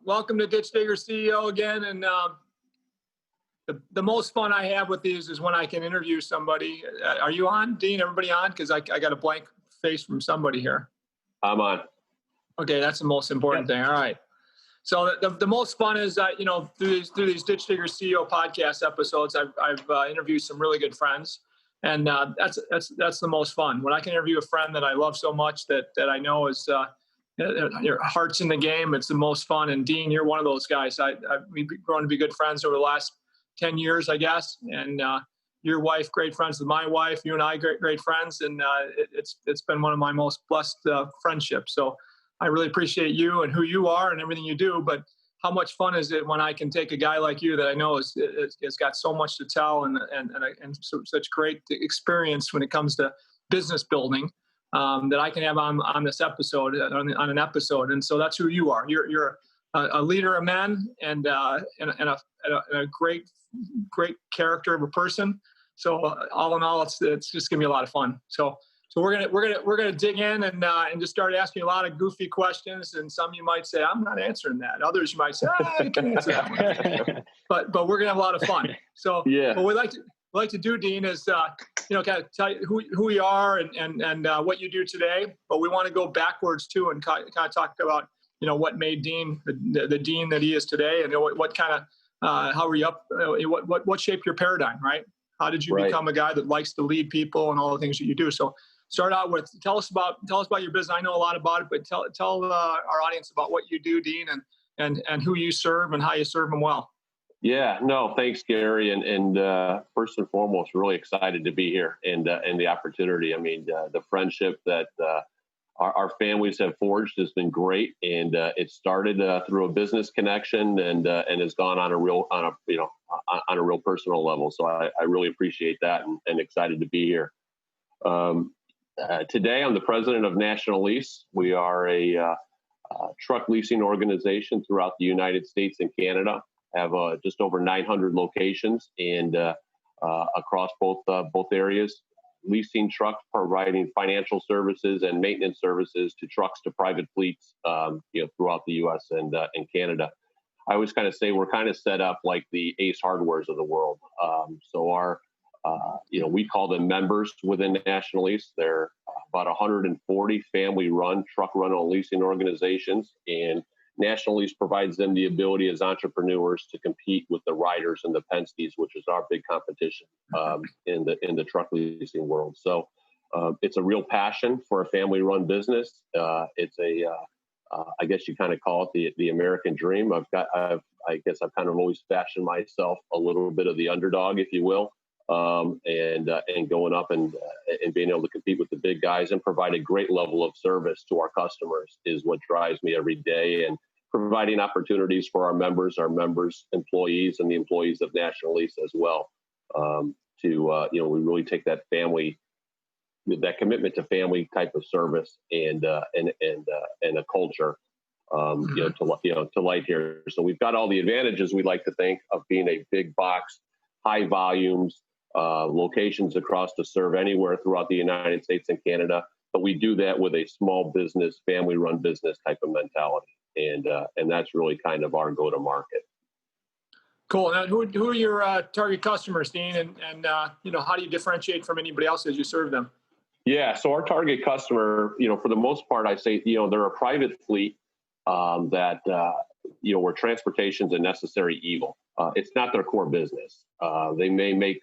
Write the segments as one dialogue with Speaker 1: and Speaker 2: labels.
Speaker 1: welcome to Ditch Digger CEO again. And the most fun I have with these is when I can interview somebody. Are you on, Dean? Everybody on? Because I got a blank face from somebody here.
Speaker 2: I'm on.
Speaker 1: Okay, that's the most important thing. All right. So the most fun is through these Ditch Digger CEO podcast episodes, I've interviewed some really good friends, and that's the most fun when I can interview a friend that I love so much that I know is your heart's in the game. It's the most fun. And Dean, you're one of those guys. We've grown to be good friends over the last 10 years, I guess. And your wife, great friends with my wife. You and I, great friends. And it's been one of my most blessed friendships. So I really appreciate you and who you are and everything you do. But how much fun is it when I can take a guy like you that I know has got so much to tell and such great experience when it comes to business building that I can have on this episode, on an episode. And so that's who you are. You're a leader of men and a great character of a person. So all in all, it's just gonna be a lot of fun. So we're gonna dig in and just start asking you a lot of goofy questions. And some you might say, I'm not answering that. Others you might say, I can answer that one. but we're gonna have a lot of fun. So
Speaker 2: yeah.
Speaker 1: What we like to do, Dean, is kind of tell you who you are and what you do today. But we want to go backwards too and kind of talk about what made Dean the Dean that he is today, and what kind of how were you up? What shaped your paradigm, right? How did you become a guy that likes to lead people and all the things that you do? So start out with tell us about your business. I know a lot about it, but tell our audience about what you do, Dean, and who you serve and how you serve them well.
Speaker 2: Yeah, no, thanks, Gary. And first and foremost, really excited to be here and the opportunity. I mean, the friendship that our families have forged has been great, and it started through a business connection and has gone on a real personal level. So I really appreciate that and excited to be here. Today, I'm the president of NationaLease. We are a truck leasing organization throughout the United States and Canada. Have just over 900 locations and across both areas, leasing trucks, providing financial services and maintenance services to trucks to private fleets, throughout the U.S. and Canada. I always kind of say we're kind of set up like the Ace Hardwares of the world. So our we call them members within NationaLease. They're about 140 family-run truck rental leasing organizations, and NationaLease provides them the ability as entrepreneurs to compete with the Riders and the Penske's, which is our big competition in the truck leasing world. So it's a real passion for a family-run business. It's I guess you kind of call it the American dream. I guess I've kind of always fashioned myself a little bit of the underdog, if you will, and going up and being able to compete with the big guys and provide a great level of service to our customers is what drives me every day, and providing opportunities for our members, employees, and the employees of NationaLease as well. We really take that family, that commitment to family type of service and a culture, to light here. So we've got all the advantages, we like to think, of being a big box, high volumes, locations across to serve anywhere throughout the United States and Canada. But we do that with a small business, family-run business type of mentality. And that's really kind of our go-to-market.
Speaker 1: Cool. Now, who are your target customers, Dean? And how do you differentiate from anybody else as you serve them?
Speaker 2: Yeah, so our target customer, for the most part, I say, they're a private fleet that where transportation's a necessary evil. It's not their core business. They may make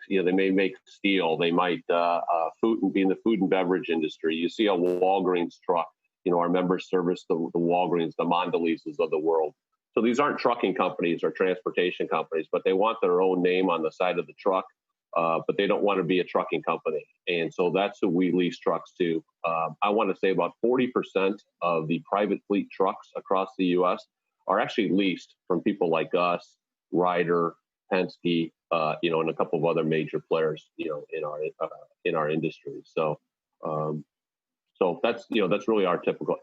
Speaker 2: steel. They might be in the food and beverage industry. You see a Walgreens truck. Our members service the Walgreens, the Mondeleses of the world. So these aren't trucking companies or transportation companies, but they want their own name on the side of the truck. But they don't want to be a trucking company. And so that's who we lease trucks to. I want to say about 40% of the private fleet trucks across the U.S. are actually leased from people like us, Ryder, Penske, and a couple of other major players, in our industry. So that's really our typical,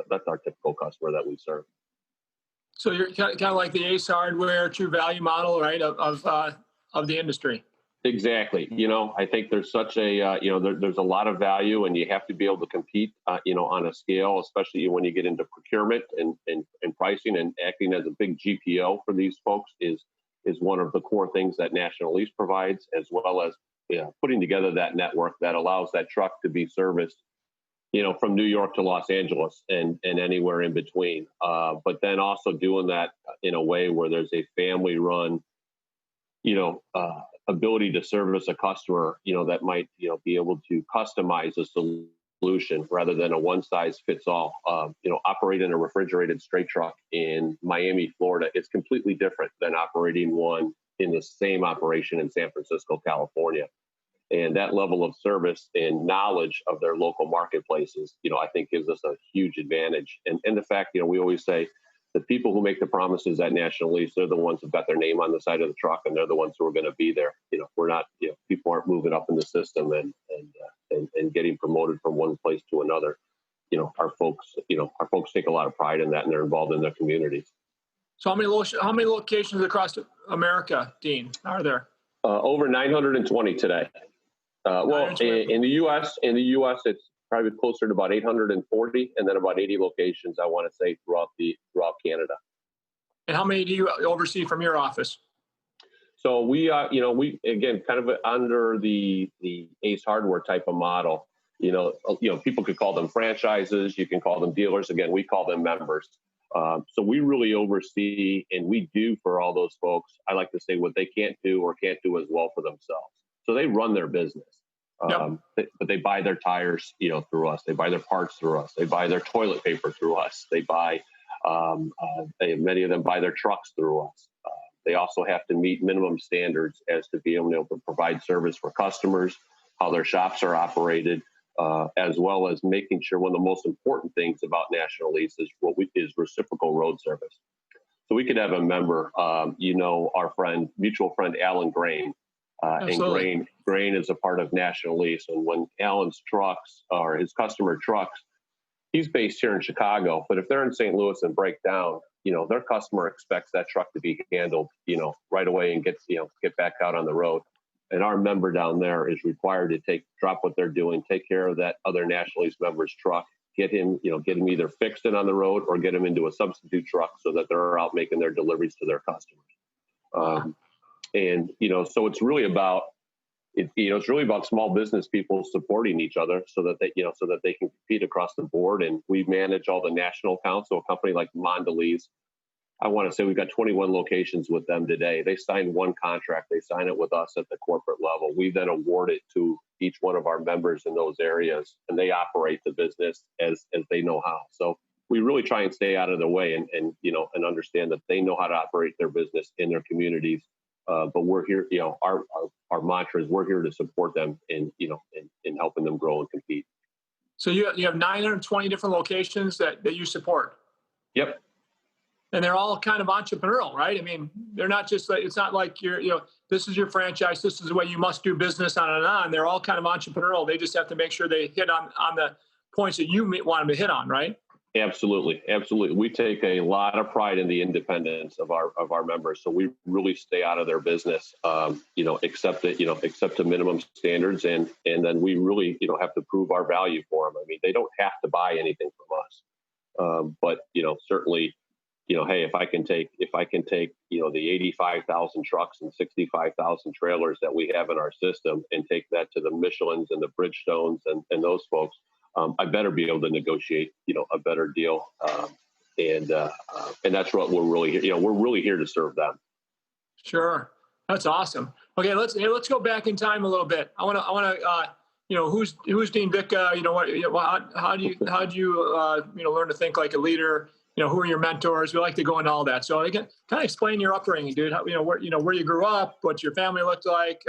Speaker 2: that's our typical customer that we serve.
Speaker 1: So you're kind of like the Ace Hardware, True Value model, right, of the industry.
Speaker 2: Exactly. I think there's such a, there's a lot of value, and you have to be able to compete, on a scale, especially when you get into procurement and pricing, and acting as a big GPO for these folks is one of the core things that National Lease provides, as well as putting together that network that allows that truck to be serviced, from New York to Los Angeles and anywhere in between. But then also doing that in a way where there's a family run, ability to service a customer, that might, be able to customize a solution rather than a one size fits all. Operating a refrigerated straight truck in Miami, Florida, it's completely different than operating one in the same operation in San Francisco, California. And that level of service and knowledge of their local marketplaces, I think gives us a huge advantage. And the fact, we always say, the people who make the promises at National Lease, they're the ones who've got their name on the side of the truck, and they're the ones who are going to be there. We're not, people aren't moving up in the system and getting promoted from one place to another. Our folks take a lot of pride in that, and they're involved in their communities.
Speaker 1: So how many locations across America, Dean, are there?
Speaker 2: Over 920 today. In the U.S., it's probably closer to about 840, and then about 80 locations, I want to say, throughout Canada. And
Speaker 1: how many do you oversee from your office?
Speaker 2: So we again, kind of under the Ace Hardware type of model. People could call them franchises, you can call them dealers. Again, we call them members. So we really oversee, and we do for all those folks, I like to say, what they can't do or can't do as well for themselves. So they run their business. But they buy their tires, through us. They buy their parts through us. They buy their toilet paper through us. They buy, many of them buy their trucks through us. They also have to meet minimum standards as to be able to provide service for customers, how their shops are operated, as well as making sure one of the most important things about National Lease is reciprocal road service. So we could have a member, our mutual friend, Alan Grain. And Grain is a part of National Lease. And when Alan's trucks or his customer trucks, he's based here in Chicago, but if they're in St. Louis and break down, their customer expects that truck to be handled, right away and get back out on the road. And our member down there is required to drop what they're doing, take care of that other National Lease member's truck, get him either fixed and on the road or get him into a substitute truck so that they're out making their deliveries to their customers. And, so it's really about, it's really about small business people supporting each other so that they can compete across the board. And we manage all the national accounts. So a company like Mondelez, I want to say we've got 21 locations with them today. They signed one contract. They sign it with us at the corporate level. We then award it to each one of our members in those areas, and they operate the business as they know how. So we really try and stay out of their way and understand that they know how to operate their business in their communities. But we're here, our mantra is we're here to support them in helping them grow and compete.
Speaker 1: So you have 920 different locations that you support.
Speaker 2: Yep.
Speaker 1: And they're all kind of entrepreneurial, right? I mean, they're not just like, it's not like this is your franchise, this is the way you must do business, on and on. They're all kind of entrepreneurial. They just have to make sure they hit on the points that you want them to hit on, right? Absolutely. We take a lot of pride in the independence of our members. So we really stay out of their business, except to minimum standards. And then we really, have to prove our value for them. I mean, they don't have to buy anything from us. But, certainly, hey, if I can take, the 85,000 trucks and 65,000 trailers that we have in our system and take that to the Michelins and the Bridgestones and those folks, I better be able to negotiate, a better deal. And that's what we're really here. We're really here to serve them. Sure. That's awesome. Okay. Let's go back in time a little bit. I want to, who's Dean Vicha? How do you learn to think like a leader? Who are your mentors? We like to go into all that. So again, kind of explain your upbringing, dude. How, where you grew up, what your family looked like,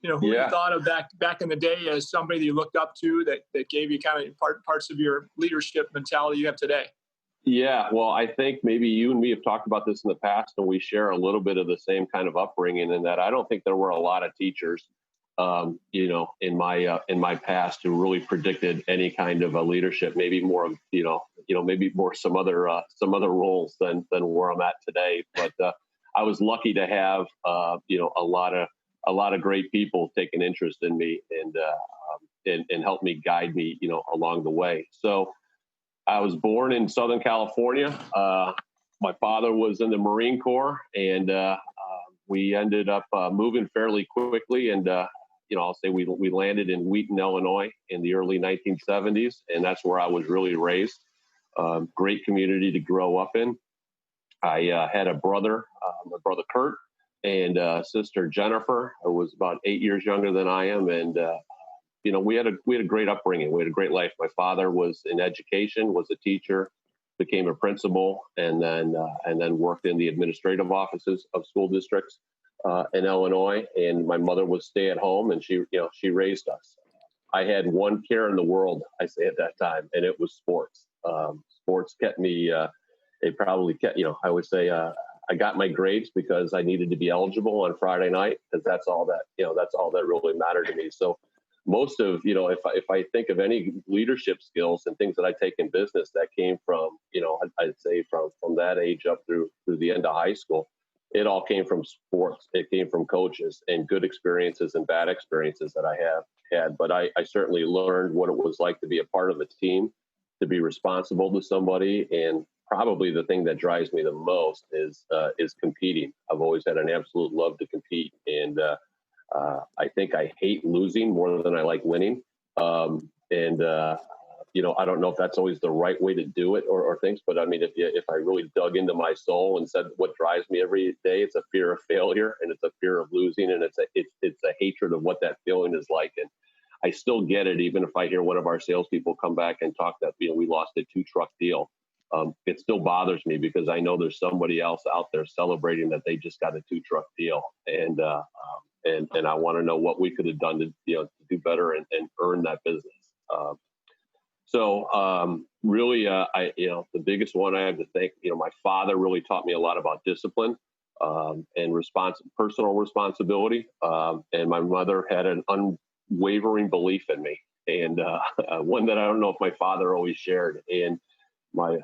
Speaker 1: who you thought of back in the day as somebody that you looked up to that gave you kind of parts of your leadership mentality you have today? Yeah, well, I think maybe you and me have talked about this in the past, and we share a little bit of the same kind of upbringing in that I don't think there were a lot of teachers, in my past who really predicted any kind of a leadership, maybe more, maybe more some other roles than where I'm at today. But I was lucky to have, a lot of
Speaker 2: a lot of great people take an interest in me and help me guide me, along the way. So I was born in Southern California. My father was in the Marine Corps, and we ended up moving fairly quickly. And, I'll say we landed in Wheaton, Illinois in the early 1970s. And that's where I was really raised. Great community to grow up in. I had a brother, my brother Kurt, and sister Jennifer, who was about 8 years younger than I am. And, we had a great upbringing. We had a great life. My father was in education, was a teacher, became a principal, and then worked in the administrative offices of school districts in Illinois. And my mother was stay at home, and she raised us. I had one care in the world, I say at that time, and it was sports. Sports kept me. It probably kept. I would say I got my grades because I needed to be eligible on Friday night, because that's all that really mattered to me. So most of, if I think of any leadership skills and things that I take in business, that came from, I'd say from that age up through the end of high school. It all came from sports. It came from coaches and good experiences and bad experiences that I have had. But I certainly learned what it was like to be a part of a team, to be responsible to somebody. And probably the thing that drives me the most is competing. I've always had an absolute love to compete. And I think I hate losing more than I like winning. I don't know if that's always the right way to do it or things, but I mean, if I really dug into my soul and said what drives me every day, it's a fear of failure, and it's a fear of losing, and it's a hatred of what that feeling is like. And I still get it, even if I hear one of our salespeople come back and talk that we lost a 2-truck deal. It still bothers me, because I know there's somebody else out there celebrating that they just got a 2-truck deal, and I want to know what we could have done to do better and earn that business. Really, the biggest one I have to thank, my father really taught me a lot about discipline and personal responsibility. And my mother had an unwavering belief in me, and one that I don't know if my father always shared. And my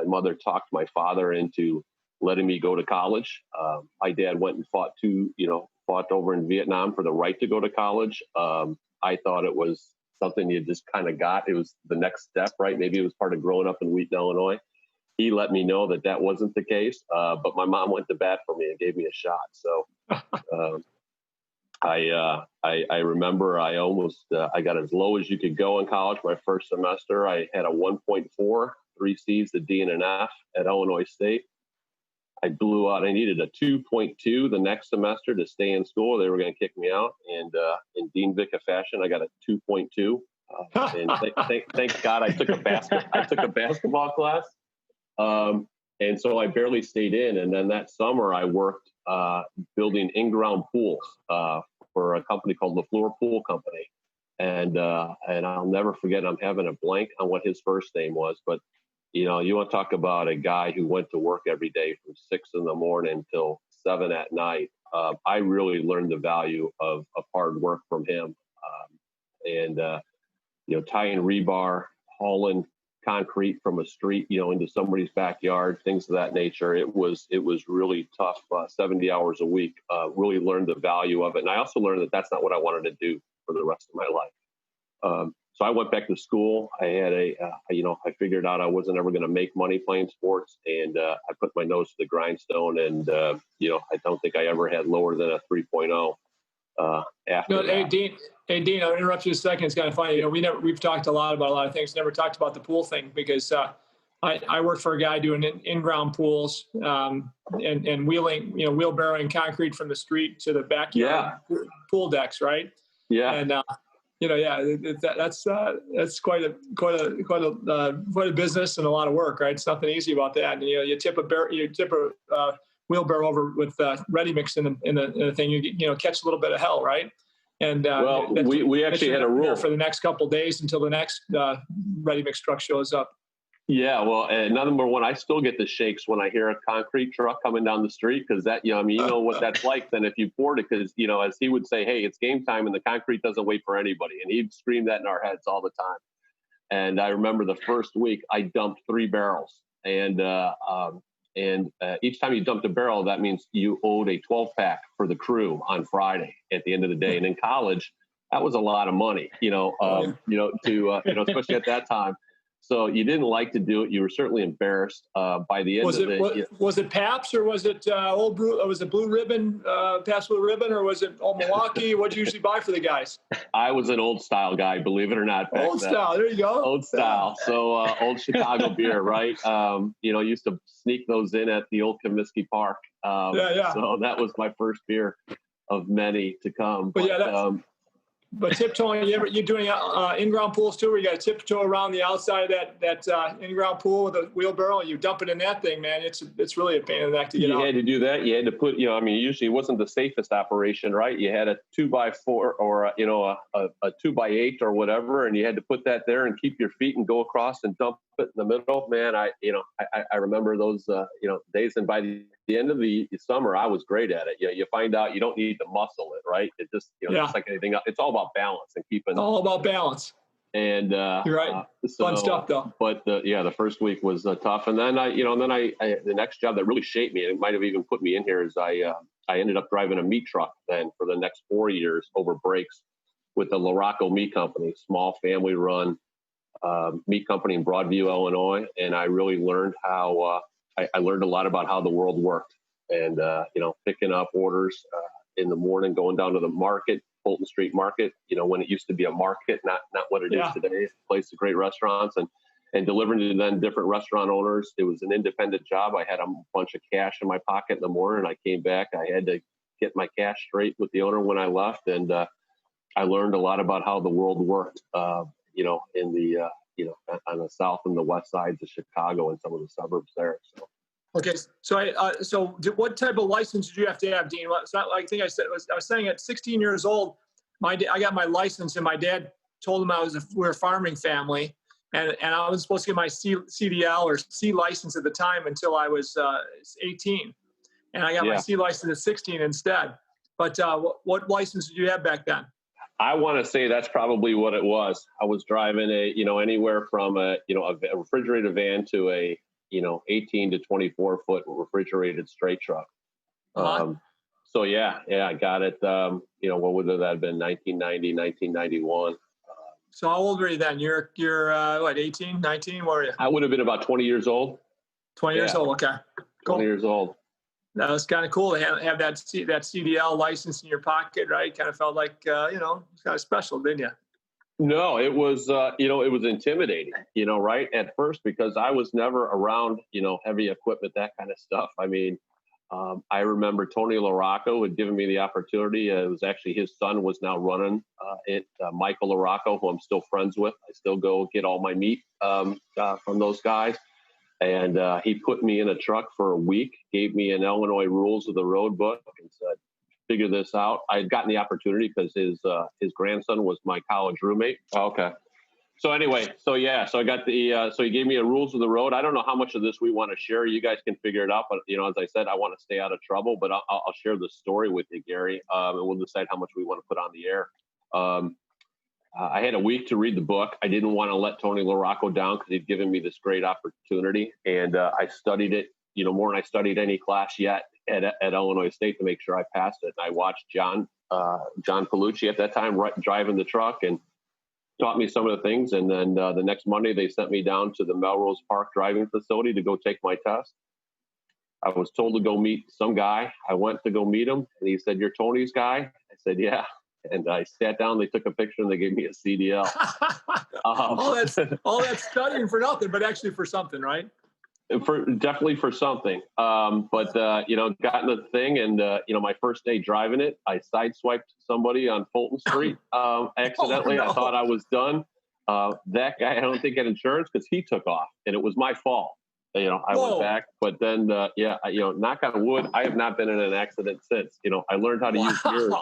Speaker 2: mother talked my father into letting me go to college. My dad went and fought over in Vietnam for the right to go to college. I thought it was something you just kind of got. It was the next step, right? Maybe it was part of growing up in Wheaton, Illinois. He let me know that wasn't the case, but my mom went to bat for me and gave me a shot. So I remember I almost I got as low as you could go in college. My first semester, I had a 1.4, 3 C's, a D, and an F at Illinois State. I blew out. I needed a 2.2 the next semester to stay in school. They were going to kick me out. And in Dean Vicha fashion, I got a 2.2. And thank God I took a basketball class. And so I barely stayed in. And then that summer I worked building in-ground pools for a company called LaFleur Pool Company. And I'll never forget, I'm having a blank on what his first name was, but you want to talk about a guy who went to work every day from 6 a.m. till 7 p.m. I really learned the value of hard work from him. Tying rebar, hauling concrete from a street, into somebody's backyard, things of that nature. It was really tough, 70 hours a week. Really learned the value of it. And I also learned that that's not what I wanted to do for the rest of my life. So I went back to school. I had I figured out I wasn't ever going to make money playing sports, and I put my nose to the grindstone. And I don't think I ever had lower than a 3.0. After that.
Speaker 1: Hey Dean, I'll interrupt you a second. It's kind of funny. We've talked a lot about a lot of things. Never talked about the pool thing, because I worked for a guy doing in-ground pools and wheeling, wheelbarrowing concrete from the street to the backyard pool decks, right? Yeah. And that's quite a business and a lot of work, right? It's nothing easy about that. And you tip a wheelbarrow over with ready mix in the thing, you catch a little bit of hell, right? And
Speaker 2: we actually had a rule
Speaker 1: for the next couple of days until the next ready mix truck shows up.
Speaker 2: Yeah, well, number one, I still get the shakes when I hear a concrete truck coming down the street, because that, what that's like then if you poured it, because, as he would say, hey, it's game time and the concrete doesn't wait for anybody. And he'd scream that in our heads all the time. And I remember the first week I dumped 3 barrels, and And each time you dumped a barrel, that means you owed a 12-pack for the crew on Friday at the end of the day. And in college, that was a lot of money, especially at that time. So you didn't like to do it. You were certainly embarrassed by the end of it.
Speaker 1: Was it Pabst or was it Old Brew? Was it Blue Ribbon, Pabst Blue Ribbon, or was it Old Milwaukee? What did you usually buy for the guys?
Speaker 2: I was an old style guy, believe it or not.
Speaker 1: Old style, there you go.
Speaker 2: Old style. So old Chicago beer, right? Used to sneak those in at the old Comiskey Park. So that was my first beer of many to come.
Speaker 1: But tiptoeing, you're doing in-ground pools too, where you got to tiptoe around the outside of that in-ground pool with a wheelbarrow, and you dump it in that thing, man. It's really a pain in the neck to get out.
Speaker 2: You had to do that. You had to put, usually it wasn't the safest operation, right? You had a 2x4 or a 2x8 or whatever, and you had to put that there and keep your feet and go across and dump it in the middle. Man, I remember those days, and by the end of the summer, I was great at it. You find out you don't need to muscle it, right? It just, just like anything else, it's all about balance and keeping.
Speaker 1: All about balance.
Speaker 2: And
Speaker 1: you're right. Fun stuff, though.
Speaker 2: But the first week was tough, and then the next job that really shaped me, and it might have even put me in here, is I ended up driving a meat truck then for the next 4 years over breaks with the Laraco Meat Company, small family-run meat company in Broadview, Illinois, and I really learned how. I learned a lot about how the world worked, and picking up orders in the morning, going down to the market, Fulton Street Market. When it used to be a market, not what it is today. It's a place of great restaurants, and delivering to then different restaurant owners. It was an independent job. I had a bunch of cash in my pocket in the morning. I came back. I had to get my cash straight with the owner when I left, and I learned a lot about how the world worked. In the on the south and the west sides of Chicago and some of the suburbs there. So.
Speaker 1: Okay, so what type of license did you have to have, Dean? It's not like I think I was saying at 16 years old, I got my license, and my dad told him we're a farming family, and I was supposed to get my CDL or C license at the time until I was 18, and I got my C license at 16 instead. But what license did you have back then?
Speaker 2: I want to say that's probably what it was. I was driving anywhere from a refrigerated van to a 18 to 24 foot refrigerated straight truck.
Speaker 1: Uh-huh.
Speaker 2: So I got it. What would that have been? 1990, 1991.
Speaker 1: So how old were you then? You're what, 18, 19? What were you?
Speaker 2: I would have been about 20 years old.
Speaker 1: 20 years old. Okay. Cool.
Speaker 2: 20 years old.
Speaker 1: That was kind of cool to have that CDL license in your pocket, right? Kind of felt like, it's kind of special, didn't you?
Speaker 2: No, it was, it was intimidating, right at first, because I was never around, heavy equipment, that kind of stuff. I mean, I remember Tony Laraco had given me the opportunity. It was actually his son was now running it, Michael Laraco, who I'm still friends with. I still go get all my meat from those guys. And he put me in a truck for a week, gave me an Illinois Rules of the Road book, and said, figure this out. I had gotten the opportunity because his grandson was my college roommate. Okay. So anyway, so I got so he gave me a Rules of the Road. I don't know how much of this we want to share. You guys can figure it out. But, as I said, I want to stay out of trouble. But I'll share the story with you, Gary, and we'll decide how much we want to put on the air. I had a week to read the book. I didn't want to let Tony Laraco down because he'd given me this great opportunity. And I studied it, more than I studied any class yet at Illinois State to make sure I passed it. And I watched John Palucci at that time driving the truck and taught me some of the things. And then the next Monday, they sent me down to the Melrose Park driving facility to go take my test. I was told to go meet some guy. I went to go meet him, and he said, "You're Tony's guy?" I said, "Yeah." And I sat down, they took a picture, and they gave me a CDL.
Speaker 1: all that studying for nothing, but actually for something, right?
Speaker 2: Definitely for something. But got in the thing, and, my first day driving it, I sideswiped somebody on Fulton Street accidentally. I thought I was done. That guy, I don't think had insurance because he took off, and it was my fault. I went back, but then, knock on wood, I have not been in an accident since. I learned how to use mirrors.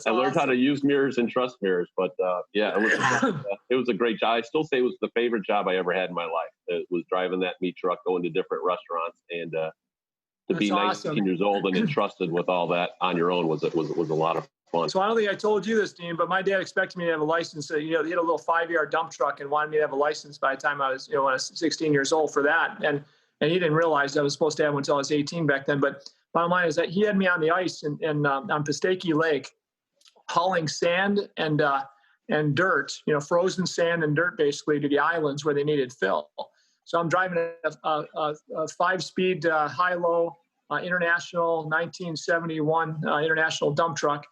Speaker 2: I learned how to use mirrors and trust mirrors, but it was a great job. I still say it was the favorite job I ever had in my life. It was driving that meat truck, going to different restaurants, and to be 19 years old and entrusted with all that on your own was a lot of fun.
Speaker 1: So I don't think I told you this, Dean, but my dad expected me to have a license. He had a little 5-yard dump truck and wanted me to have a license by the time I was, when I was 16 years old for that. And and he didn't realize I was supposed to have one until I was 18 back then. But bottom line is that he had me on the ice on Pistaki Lake, hauling sand and dirt, frozen sand and dirt, basically, to the islands where they needed fill. So I'm driving a 5-speed high-low international 1971 international dump truck,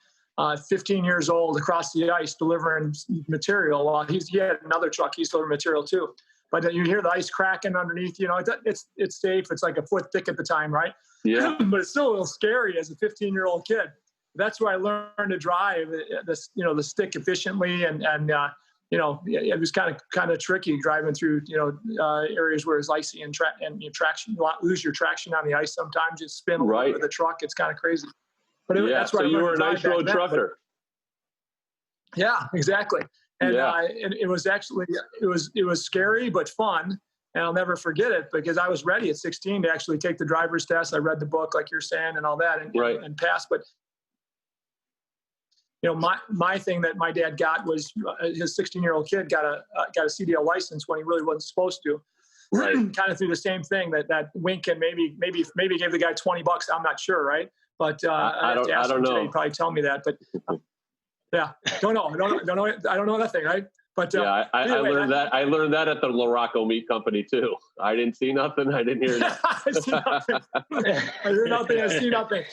Speaker 1: 15 years old, across the ice delivering material. While he had another truck, he's delivering material too. But you hear the ice cracking underneath. It's safe. It's like a foot thick at the time, right?
Speaker 2: Yeah.
Speaker 1: But it's still a little scary as a 15-year-old kid. That's where I learned to drive the stick efficiently, and it was kind of tricky driving through areas where it's icy and traction. You lose your traction on the ice sometimes. You spin a little bit of the truck. It's kind of crazy. But that's where
Speaker 2: so you were an ice road trucker.
Speaker 1: Yeah, exactly. And and it was actually it was scary but fun, and I'll never forget it because I was ready at 16 to actually take the driver's test. I read the book, like you're saying, and all that, and passed. But my thing that my dad got was his 16-year-old kid got a CDL license when he really wasn't supposed to. Right. Kind of through the same thing that wink and maybe gave the guy $20. I'm not sure, right? But I have to ask him today. He'd probably tell me that. But yeah, don't know. I don't know nothing, right? But
Speaker 2: I learned that. I learned that at the Laraco Meat Company too. I didn't see nothing. I didn't hear nothing.
Speaker 1: I see nothing. I hear nothing. I see nothing.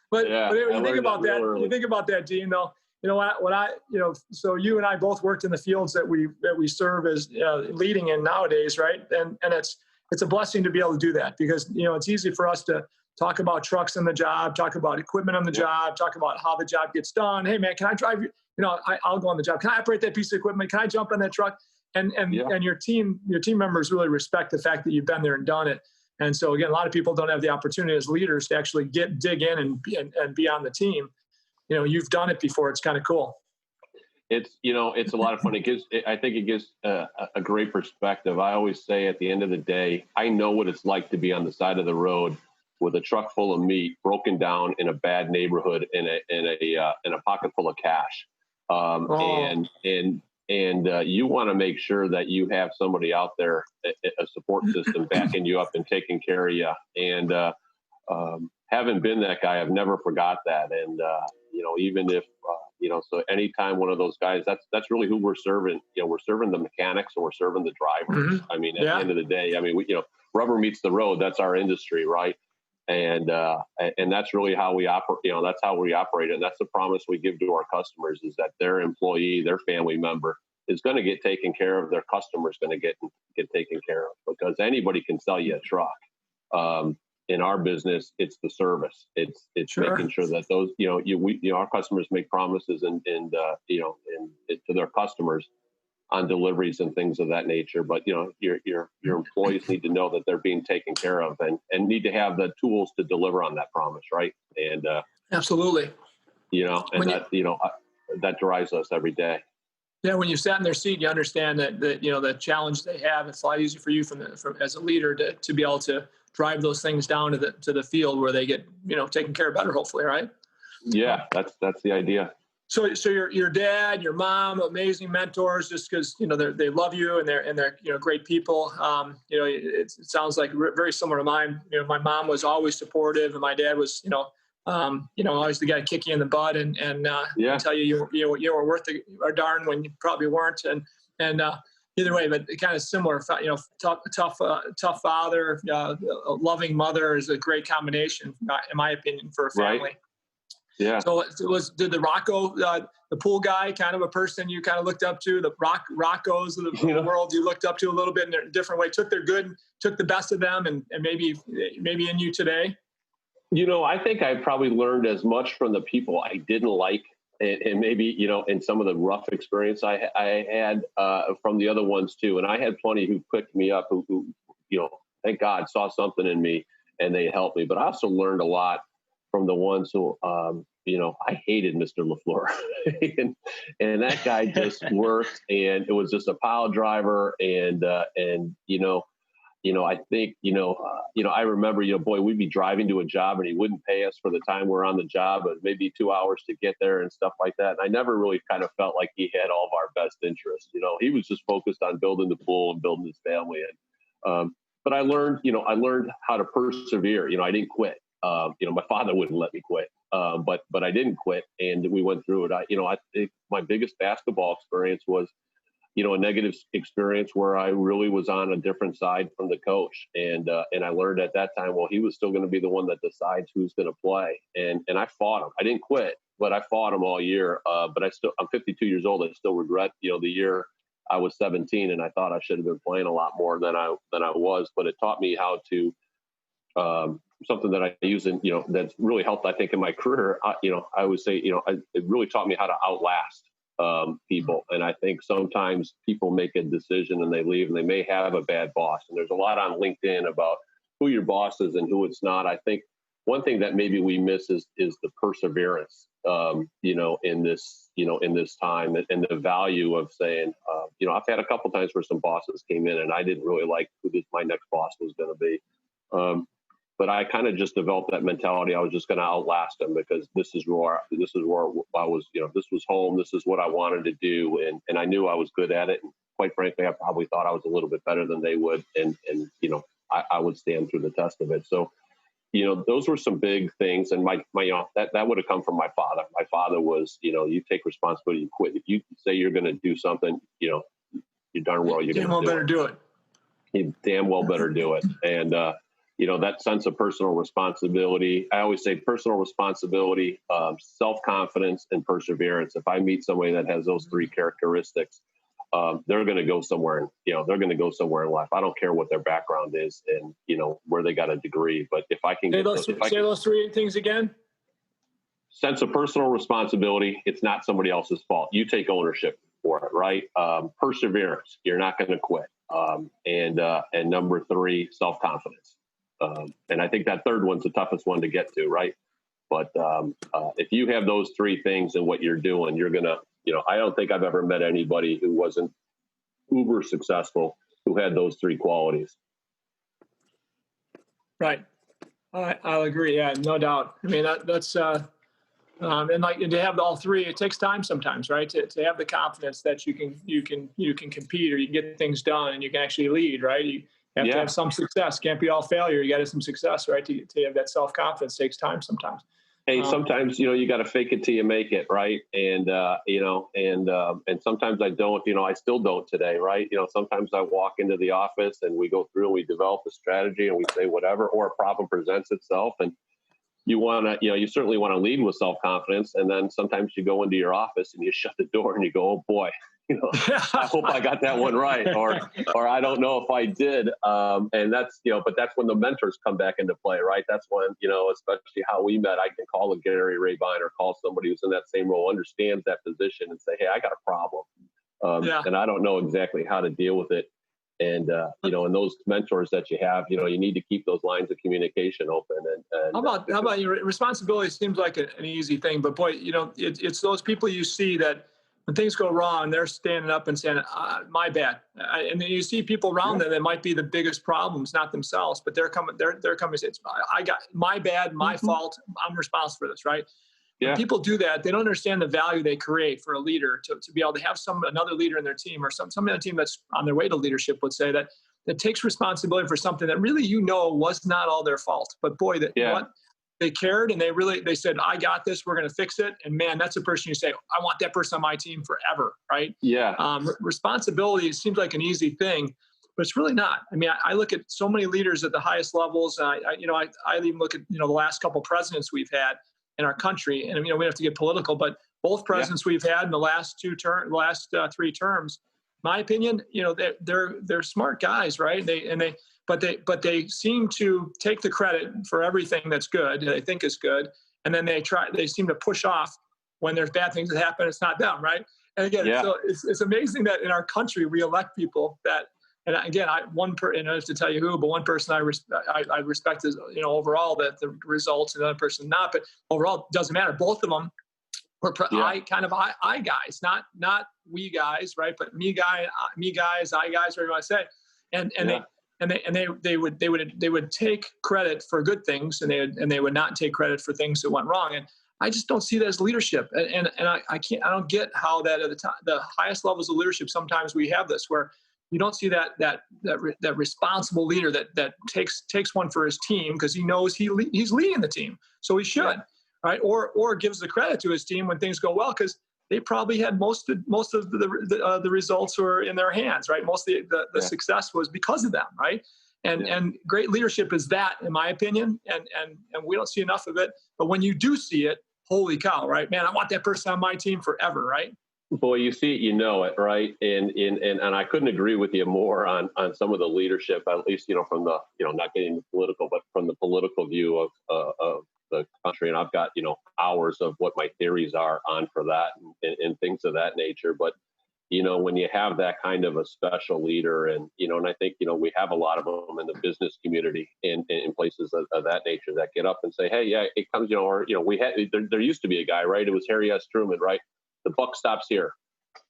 Speaker 1: But anyway, you think about that. You think about that, Dean. Though, so you and I both worked in the fields that we serve as leading in nowadays, right? And it's a blessing to be able to do that because it's easy for us to talk about trucks on the job, talk about equipment on the job, talk about how the job gets done. Hey man, can I drive you? I'll go on the job. Can I operate that piece of equipment? Can I jump on that truck? And your team members really respect the fact that you've been there and done it. And so again, a lot of people don't have the opportunity as leaders to actually dig in and be on the team. You've done it before. It's kind of cool.
Speaker 2: It's a lot of fun. I think it gives a great perspective. I always say at the end of the day, I know what it's like to be on the side of the road with a truck full of meat broken down in a bad neighborhood in a pocket full of cash. And you want to make sure that you have somebody out there, a support system backing you up and taking care of you. And having been that guy, I've never forgot that. And even if so anytime one of those guys, that's really who we're serving. We're serving the mechanics and we're serving the drivers. Mm-hmm. I mean, at the end of the day, rubber meets the road. That's our industry, right? And that's really how we operate. That's how we operate, and that's the promise we give to our customers: is that their employee, their family member, is going to get taken care of. Their customer is going to get taken care of, because anybody can sell you a truck. In our business, it's the service. It's making sure that those our customers make promises and to their customers on deliveries and things of that nature. But your employees need to know that they're being taken care of and need to have the tools to deliver on that promise, right? And
Speaker 1: absolutely,
Speaker 2: that drives us every day.
Speaker 1: Yeah, when you sat in their seat, you understand that the challenge they have. It's a lot easier for you as a leader to be able to drive those things down to the field where they get taken care of better, hopefully, right?
Speaker 2: Yeah, that's the idea.
Speaker 1: So your dad, your mom, amazing mentors, just because they love you and they're great people. It sounds like very similar to mine. My mom was always supportive, and my dad was always the guy to kick you in the butt and tell you you were worth a darn when you probably weren't. And either way, but kind of similar. Tough father, a loving mother is a great combination, in my opinion, for a family.
Speaker 2: Right. Yeah.
Speaker 1: So did the Rocco, the pool guy, kind of a person you kind of looked up to, the Roccos of the world you looked up to a little bit in a different way, took the best of them and maybe in you today?
Speaker 2: I think I probably learned as much from the people I didn't like and maybe, in some of the rough experience I had from the other ones too. And I had plenty who picked me up who thank God saw something in me and they helped me. But I also learned a lot from the ones who, I hated Mr. LaFleur and that guy just worked, and it was just a pile driver. And I think, I remember, boy, we'd be driving to a job and he wouldn't pay us for the time we're on the job, but maybe 2 hours to get there and stuff like that. And I never really kind of felt like he had all of our best interests. He was just focused on building the pool and building his family. but I learned how to persevere. I didn't quit. My father wouldn't let me quit, but I didn't quit, and we went through it. I think my biggest basketball experience was, a negative experience where I really was on a different side from the coach, and I learned at that time, well, he was still going to be the one that decides who's going to play, and I fought him. I didn't quit, but I fought him all year. But I'm 52 years old. I still regret, the year I was 17, and I thought I should have been playing a lot more than I was. But it taught me how to, something that I use in, that's really helped, I think, in my career. I would say, it really taught me how to outlast people. And I think sometimes people make a decision and they leave, and they may have a bad boss. And there's a lot on LinkedIn about who your boss is and who it's not. I think one thing that maybe we miss is the perseverance, in this time, and the value of saying, I've had a couple times where some bosses came in and I didn't really like who my next boss was going to be. But I kind of just developed that mentality. I was just going to outlast them, because this is where I was, this was home. This is what I wanted to do. And I knew I was good at it. And quite frankly, I probably thought I was a little bit better than they would. And I would stand through the test of it. So, those were some big things. And that would have come from my father. My father was, you take responsibility, you quit. If you say you're going to do something, you darn well you're going to do it. You damn well better do it. And, that sense of personal responsibility. I always say personal responsibility, self-confidence, and perseverance. If I meet somebody that has those three characteristics, they're going to go somewhere. They're going to go somewhere in life. I don't care what their background is and where they got a degree. But if I can
Speaker 1: say those three things again.
Speaker 2: Sense of personal responsibility. It's not somebody else's fault. You take ownership for it, right? Perseverance. You're not going to quit. And number three, self-confidence. And I think that third one's the toughest one to get to, right? But if you have those three things in what you're doing, you're going to, I don't think I've ever met anybody who wasn't uber successful who had those three qualities.
Speaker 1: Right. I'll agree. Yeah, no doubt. I mean, that's, and to have all three, it takes time sometimes, right? To have the confidence that you can compete, or you can get things done, and you can actually lead, right? You have to have some success. Can't be all failure. You got to have some success, right? To have that self-confidence takes time sometimes.
Speaker 2: Hey, sometimes, you got to fake it till you make it, right? And, and sometimes I don't, I still don't today, right? Sometimes I walk into the office and we go through and we develop a strategy and we say whatever, or a problem presents itself, and you want to, you certainly want to lead with self-confidence. And then sometimes you go into your office and you shut the door and you go, oh boy, I hope I got that one right. Or I don't know if I did. And that's, but that's when the mentors come back into play, right? That's when, especially how we met, I can call a Gary Rabine or call somebody who's in that same role, understands that position, and say, hey, I got a problem. And I don't know exactly how to deal with it. And, and those mentors that you have, you need to keep those lines of communication open. And
Speaker 1: how about your responsibility? Seems like an easy thing, but boy, it's those people you see that when things go wrong, they're standing up and saying, my bad. And then you see people around them that might be the biggest problems, not themselves, but they're coming and say, I got my bad, my fault. I'm responsible for this, right? Yeah. When people do that, they don't understand the value they create for a leader to be able to have another leader in their team, or somebody on the team that's on their way to leadership would say that takes responsibility for something that really, was not all their fault. But boy, they cared, and they said, I got this, we're going to fix it. And man, that's a person you say, I want that person on my team forever, right? Yeah. Responsibility seems like an easy thing, but it's really not. I mean, I look at so many leaders at the highest levels. I even look at, the last couple presidents we've had in our country. And, we don't have to get political, but both presidents we've had in the last three terms, my opinion, they're smart guys, right? But they seem to take the credit for everything that's good, they think is good. And then they seem to push off when there's bad things that happen. It's not them, right? And again, so it's amazing that in our country, we elect people that, and again, I don't have to tell you who, but one person I respect is, overall, that the results, and another person not, but overall, it doesn't matter. Both of them were I guys, not we guys, right? But me guys, I guys, whatever you want to say. And they would take credit for good things, and they would not take credit for things that went wrong. And I just don't see that as leadership. And I don't get how that at the highest levels of leadership, sometimes we have this where you don't see that responsible leader that takes one for his team because he knows he's leading the team, so he should, right? Or gives the credit to his team when things go well because they probably had most of the results were in their hands, right? Most of the success was because of them, right? And great leadership is that, in my opinion, and we don't see enough of it. But when you do see it, holy cow, right? Man, I want that person on my team forever, right?
Speaker 2: Boy, you see it, you know it, right? And I couldn't agree with you more on some of the leadership, at least, from the, not getting political, but from the political view of the country. And I've got, hours of what my theories are on for that and things of that nature. But, when you have that kind of a special leader and I think, we have a lot of them in the business community and in places of that nature that get up and say, hey, yeah, it comes, we had, there used to be a guy, right? It was Harry S. Truman, right? The buck stops here.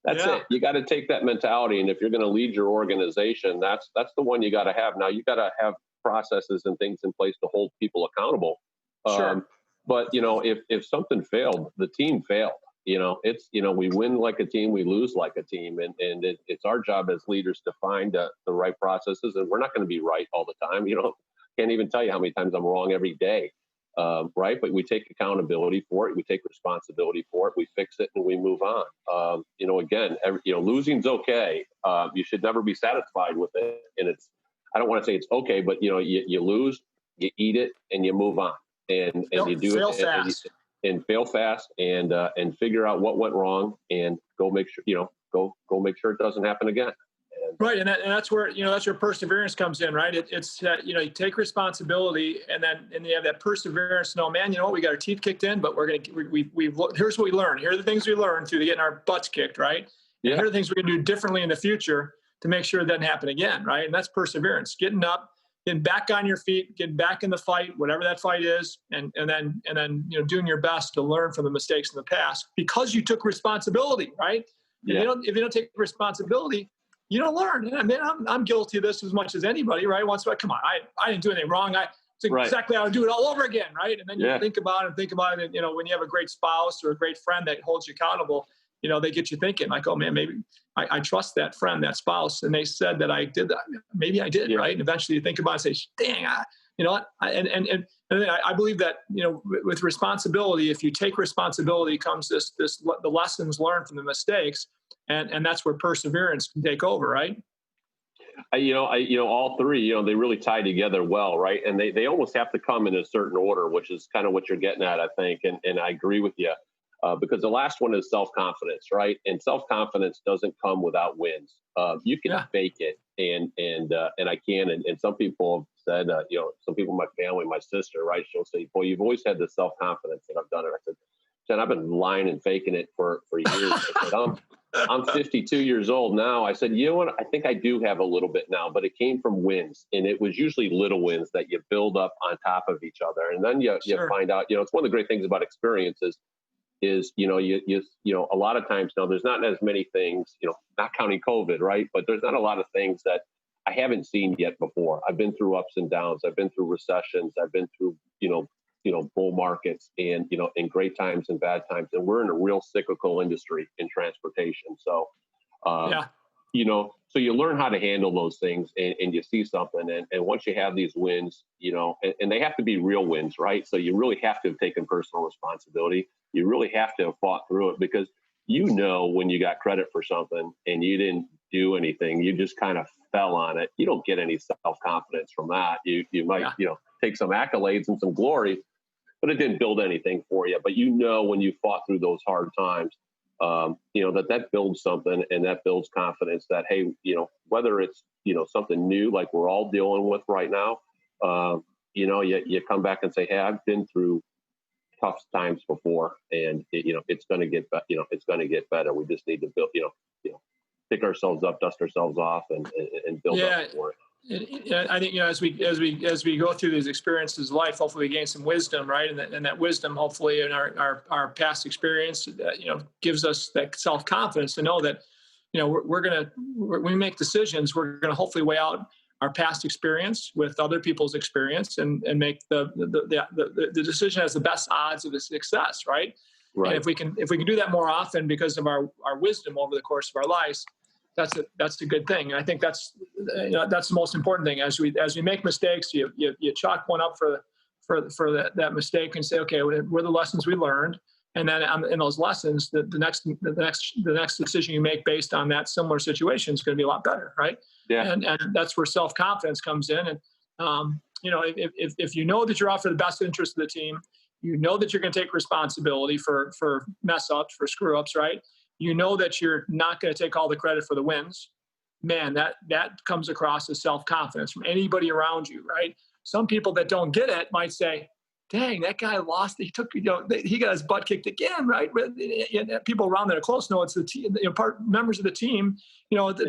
Speaker 2: That's it. You got to take that mentality. And if you're going to lead your organization, that's the one you got to have. Now you got to have processes and things in place to hold people accountable.
Speaker 1: Sure.
Speaker 2: But if something failed, the team failed. It's, we win like a team, we lose like a team. And it's our job as leaders to find the right processes. And we're not going to be right all the time. Can't even tell you how many times I'm wrong every day. Right. But we take accountability for it. We take responsibility for it. We fix it and we move on. Again, losing's okay. You should never be satisfied with it. And I don't want to say it's okay, but you lose, you eat it and you move on and you do
Speaker 1: fail
Speaker 2: it
Speaker 1: fast.
Speaker 2: and fail fast and figure out what went wrong and go make sure, go make sure it doesn't happen again.
Speaker 1: Right, and that's where that's where perseverance comes in, right? It's you take responsibility, and you have that perseverance. No, man, we got our teeth kicked in, but here's what we learned. Here are the things we learned through getting our butts kicked, right? And here are the things we're going to do differently in the future to make sure it doesn't happen again, right? And that's perseverance, getting up, getting back on your feet, getting back in the fight, whatever that fight is, and then doing your best to learn from the mistakes in the past because you took responsibility, right? If you don't take responsibility, you don't learn. I mean, I'm guilty of this as much as anybody, right? Once, come on, I didn't do anything wrong. It's exactly how to do it all over again, right? And then you think about it. And, when you have a great spouse or a great friend that holds you accountable, they get you thinking like, oh man, maybe I trust that friend, that spouse. And they said that I did that. Maybe I did, right? And eventually you think about it and say, dang, I believe that, with responsibility, if you take responsibility comes the lessons learned from the mistakes. And that's where perseverance can take over, right?
Speaker 2: All three, they really tie together well, right? And they almost have to come in a certain order, which is kind of what you're getting at, I think. And I agree with you because the last one is self-confidence, right? And self-confidence doesn't come without wins. You can fake it, and I can. And some people have said, some people in my family, my sister, right? She'll say, "Boy, you've always had the self-confidence that I've done it." I said, "Jen, I've been lying and faking it for years." I said, I'm 52 years old now. I said, you know what? I think I do have a little bit now, but it came from wins. And it was usually little wins that you build up on top of each other. And then you find out, it's one of the great things about experiences is, you a lot of times now there's not as many things, not counting COVID, right? But there's not a lot of things that I haven't seen yet before. I've been through ups and downs. I've been through recessions. I've been through, bull markets and, in great times and bad times. And we're in a real cyclical industry in transportation. So, so you learn how to handle those things and you see something. And once you have these wins, and they have to be real wins, right? So you really have to have taken personal responsibility. You really have to have fought through it because, when you got credit for something and you didn't do anything, you just kind of fell on it. You don't get any self-confidence from that. You might, take some accolades and some glory, but it didn't build anything for you. But when you fought through those hard times, that builds something and that builds confidence that, hey, whether it's, something new like we're all dealing with right now, you come back and say, hey, I've been through tough times before and it's going to get, it's going to get better. We just need to build, pick ourselves up, dust ourselves off and build up for it.
Speaker 1: I think as we go through these experiences of life, hopefully we gain some wisdom, right? And that wisdom, hopefully, in our past experience, gives us that self-confidence to know that, when we make decisions, we're gonna hopefully weigh out our past experience with other people's experience and make the decision has the best odds of success, right? Right. And if we can do that more often because of our wisdom over the course of our lives, that's a good thing. And I think that's the most important thing. As we make mistakes, you chalk one up for that mistake and say, okay, what are the lessons we learned? And then in those lessons, the next decision you make based on that similar situation is going to be a lot better, right?
Speaker 2: Yeah.
Speaker 1: And that's where self-confidence comes in. And if you know that you're out for the best interest of the team, you know that you're going to take responsibility for mess ups, for screw ups, right? You know that you're not going to take all the credit for the wins. Man, that comes across as self-confidence from anybody around you, right? Some people that don't get it might say, dang, that guy lost. He got his butt kicked again, right? But people around that are close know it's the team. Members of the team,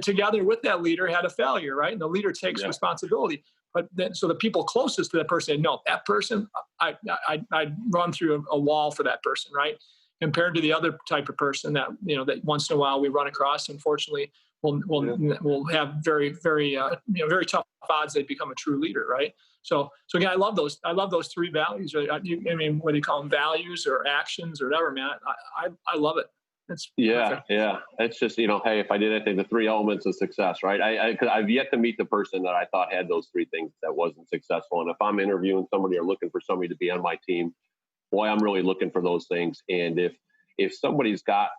Speaker 1: together with that leader had a failure, right? And the leader takes responsibility. But then, so the people closest to that person say, no, that person, I'd run through a wall for that person, right? Compared to the other type of person that that once in a while we run across. Unfortunately, we'll have very, very very tough odds they become a true leader, right? So again, I love those 3 values. Right? I mean, what do you call them? Values or actions or whatever, man. I love it. It's perfect.
Speaker 2: Yeah. It's just, hey, if I did anything, the 3 elements of success, right? I've yet to meet the person that I thought had those 3 things that wasn't successful. And if I'm interviewing somebody or looking for somebody to be on my team, boy, I'm really looking for those things. And if somebody's got,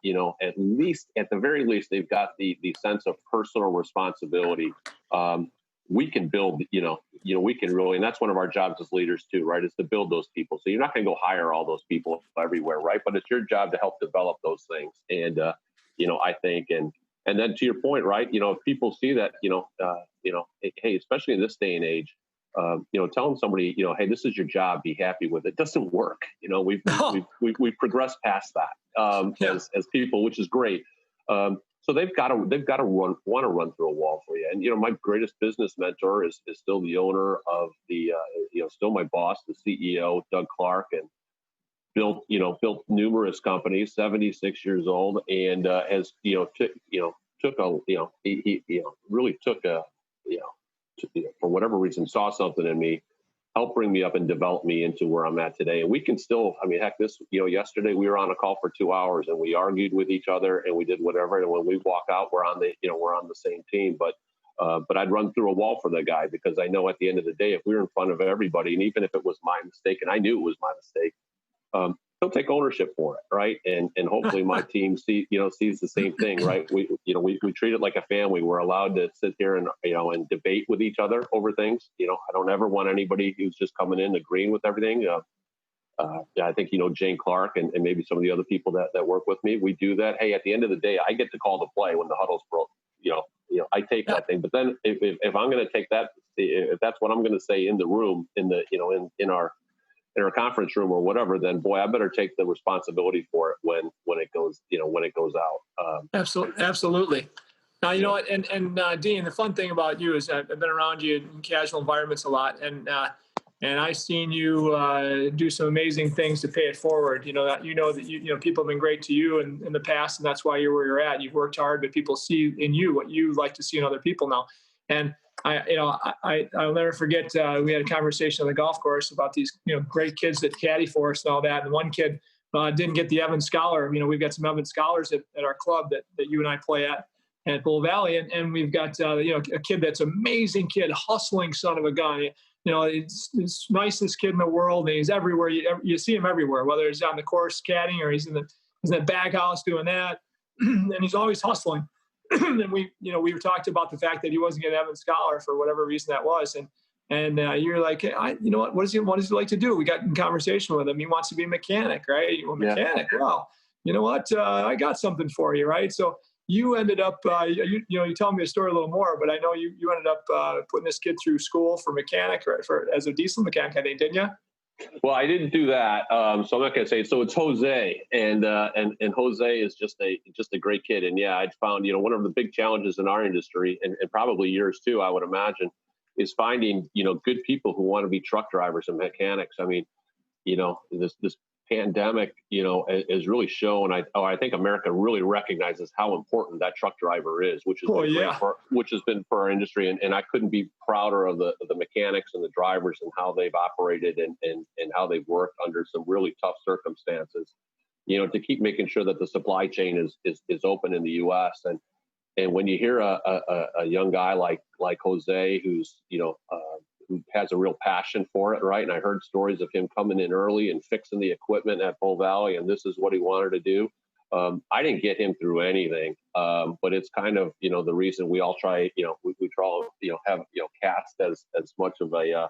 Speaker 2: at the very least, they've got the sense of personal responsibility, we can build, we can really, and that's one of our jobs as leaders too, right? Is to build those people. So you're not going to go hire all those people everywhere, right? But it's your job to help develop those things. And, I think, and then to your point, right? If people see that, hey, especially in this day and age, telling somebody, hey, this is your job, be happy with it, doesn't work. We've progressed past that as people, which is great. So they've got to want to run through a wall for you. And my greatest business mentor is still the owner of the still my boss, the CEO, Doug Clark, and built numerous companies, 76 years old, and has for whatever reason saw something in me, helped bring me up and develop me into where I'm at today. And we can still, yesterday we were on a call for 2 hours and we argued with each other and we did whatever. And when we walk out, we're on the same team. But I'd run through a wall for the guy because I know at the end of the day, if we were in front of everybody, and even if it was my mistake, and I knew it was my mistake, he'll take ownership for it, right? And hopefully my team sees the same thing, right? We treat it like a family. We're allowed to sit here and and debate with each other over things. I don't ever want anybody who's just coming in agreeing with everything. I think Jane Clark and maybe some of the other people that work with me. We do that. Hey, at the end of the day, I get to call the play when the huddle's broke. I take that thing. But then if I'm going to take that, if that's what I'm going to say in the room, in our conference room or whatever, then boy, I better take the responsibility for it when it goes out.
Speaker 1: Absolutely. Now, you know what, and Dean, the fun thing about you is I've been around you in casual environments a lot, and I've seen you do some amazing things to pay it forward. That people have been great to you in the past, and that's why you're where you're at. You've worked hard, but people see in you what you like to see in other people now. And I'll never forget, we had a conversation on the golf course about these, great kids that caddy for us and all that. And one kid didn't get the Evans Scholar. We've got some Evans Scholars at our club that you and I play at Bull Valley. And we've got, a kid that's amazing kid, hustling son of a gun. It's the nicest kid in the world. And he's everywhere. You see him everywhere, whether he's on the course caddying or he's in the bag house doing that. And he's always hustling. And we talked about the fact that he wasn't getting Evans Scholar for whatever reason that was. And you're like, hey, what does he like to do? We got in conversation with him. He wants to be a mechanic, right? Well, mechanic. Well, you know what? I got something for you, right? So you ended up, you tell me a story a little more, but I know you ended up putting this kid through school for mechanic, or as a diesel mechanic, I think, didn't you?
Speaker 2: Well, I didn't do that, so I'm not going to say it. So it's Jose, and Jose is just a great kid. And yeah, I found one of the big challenges in our industry, and probably yours too, I would imagine, is finding good people who want to be truck drivers and mechanics. I mean, this pandemic has really shown. I think America really recognizes how important that truck driver is, which is which has been for our industry. And I couldn't be prouder of the mechanics and the drivers and how they've operated and how they've worked under some really tough circumstances, to keep making sure that the supply chain is open in the U.S. And And when you hear a young guy like Jose, who's, who has a real passion for it, right? And I heard stories of him coming in early and fixing the equipment at Bull Valley, and this is what he wanted to do. I didn't get him through anything, but it's kind of, the reason we all try, we try, have, cast as much of a,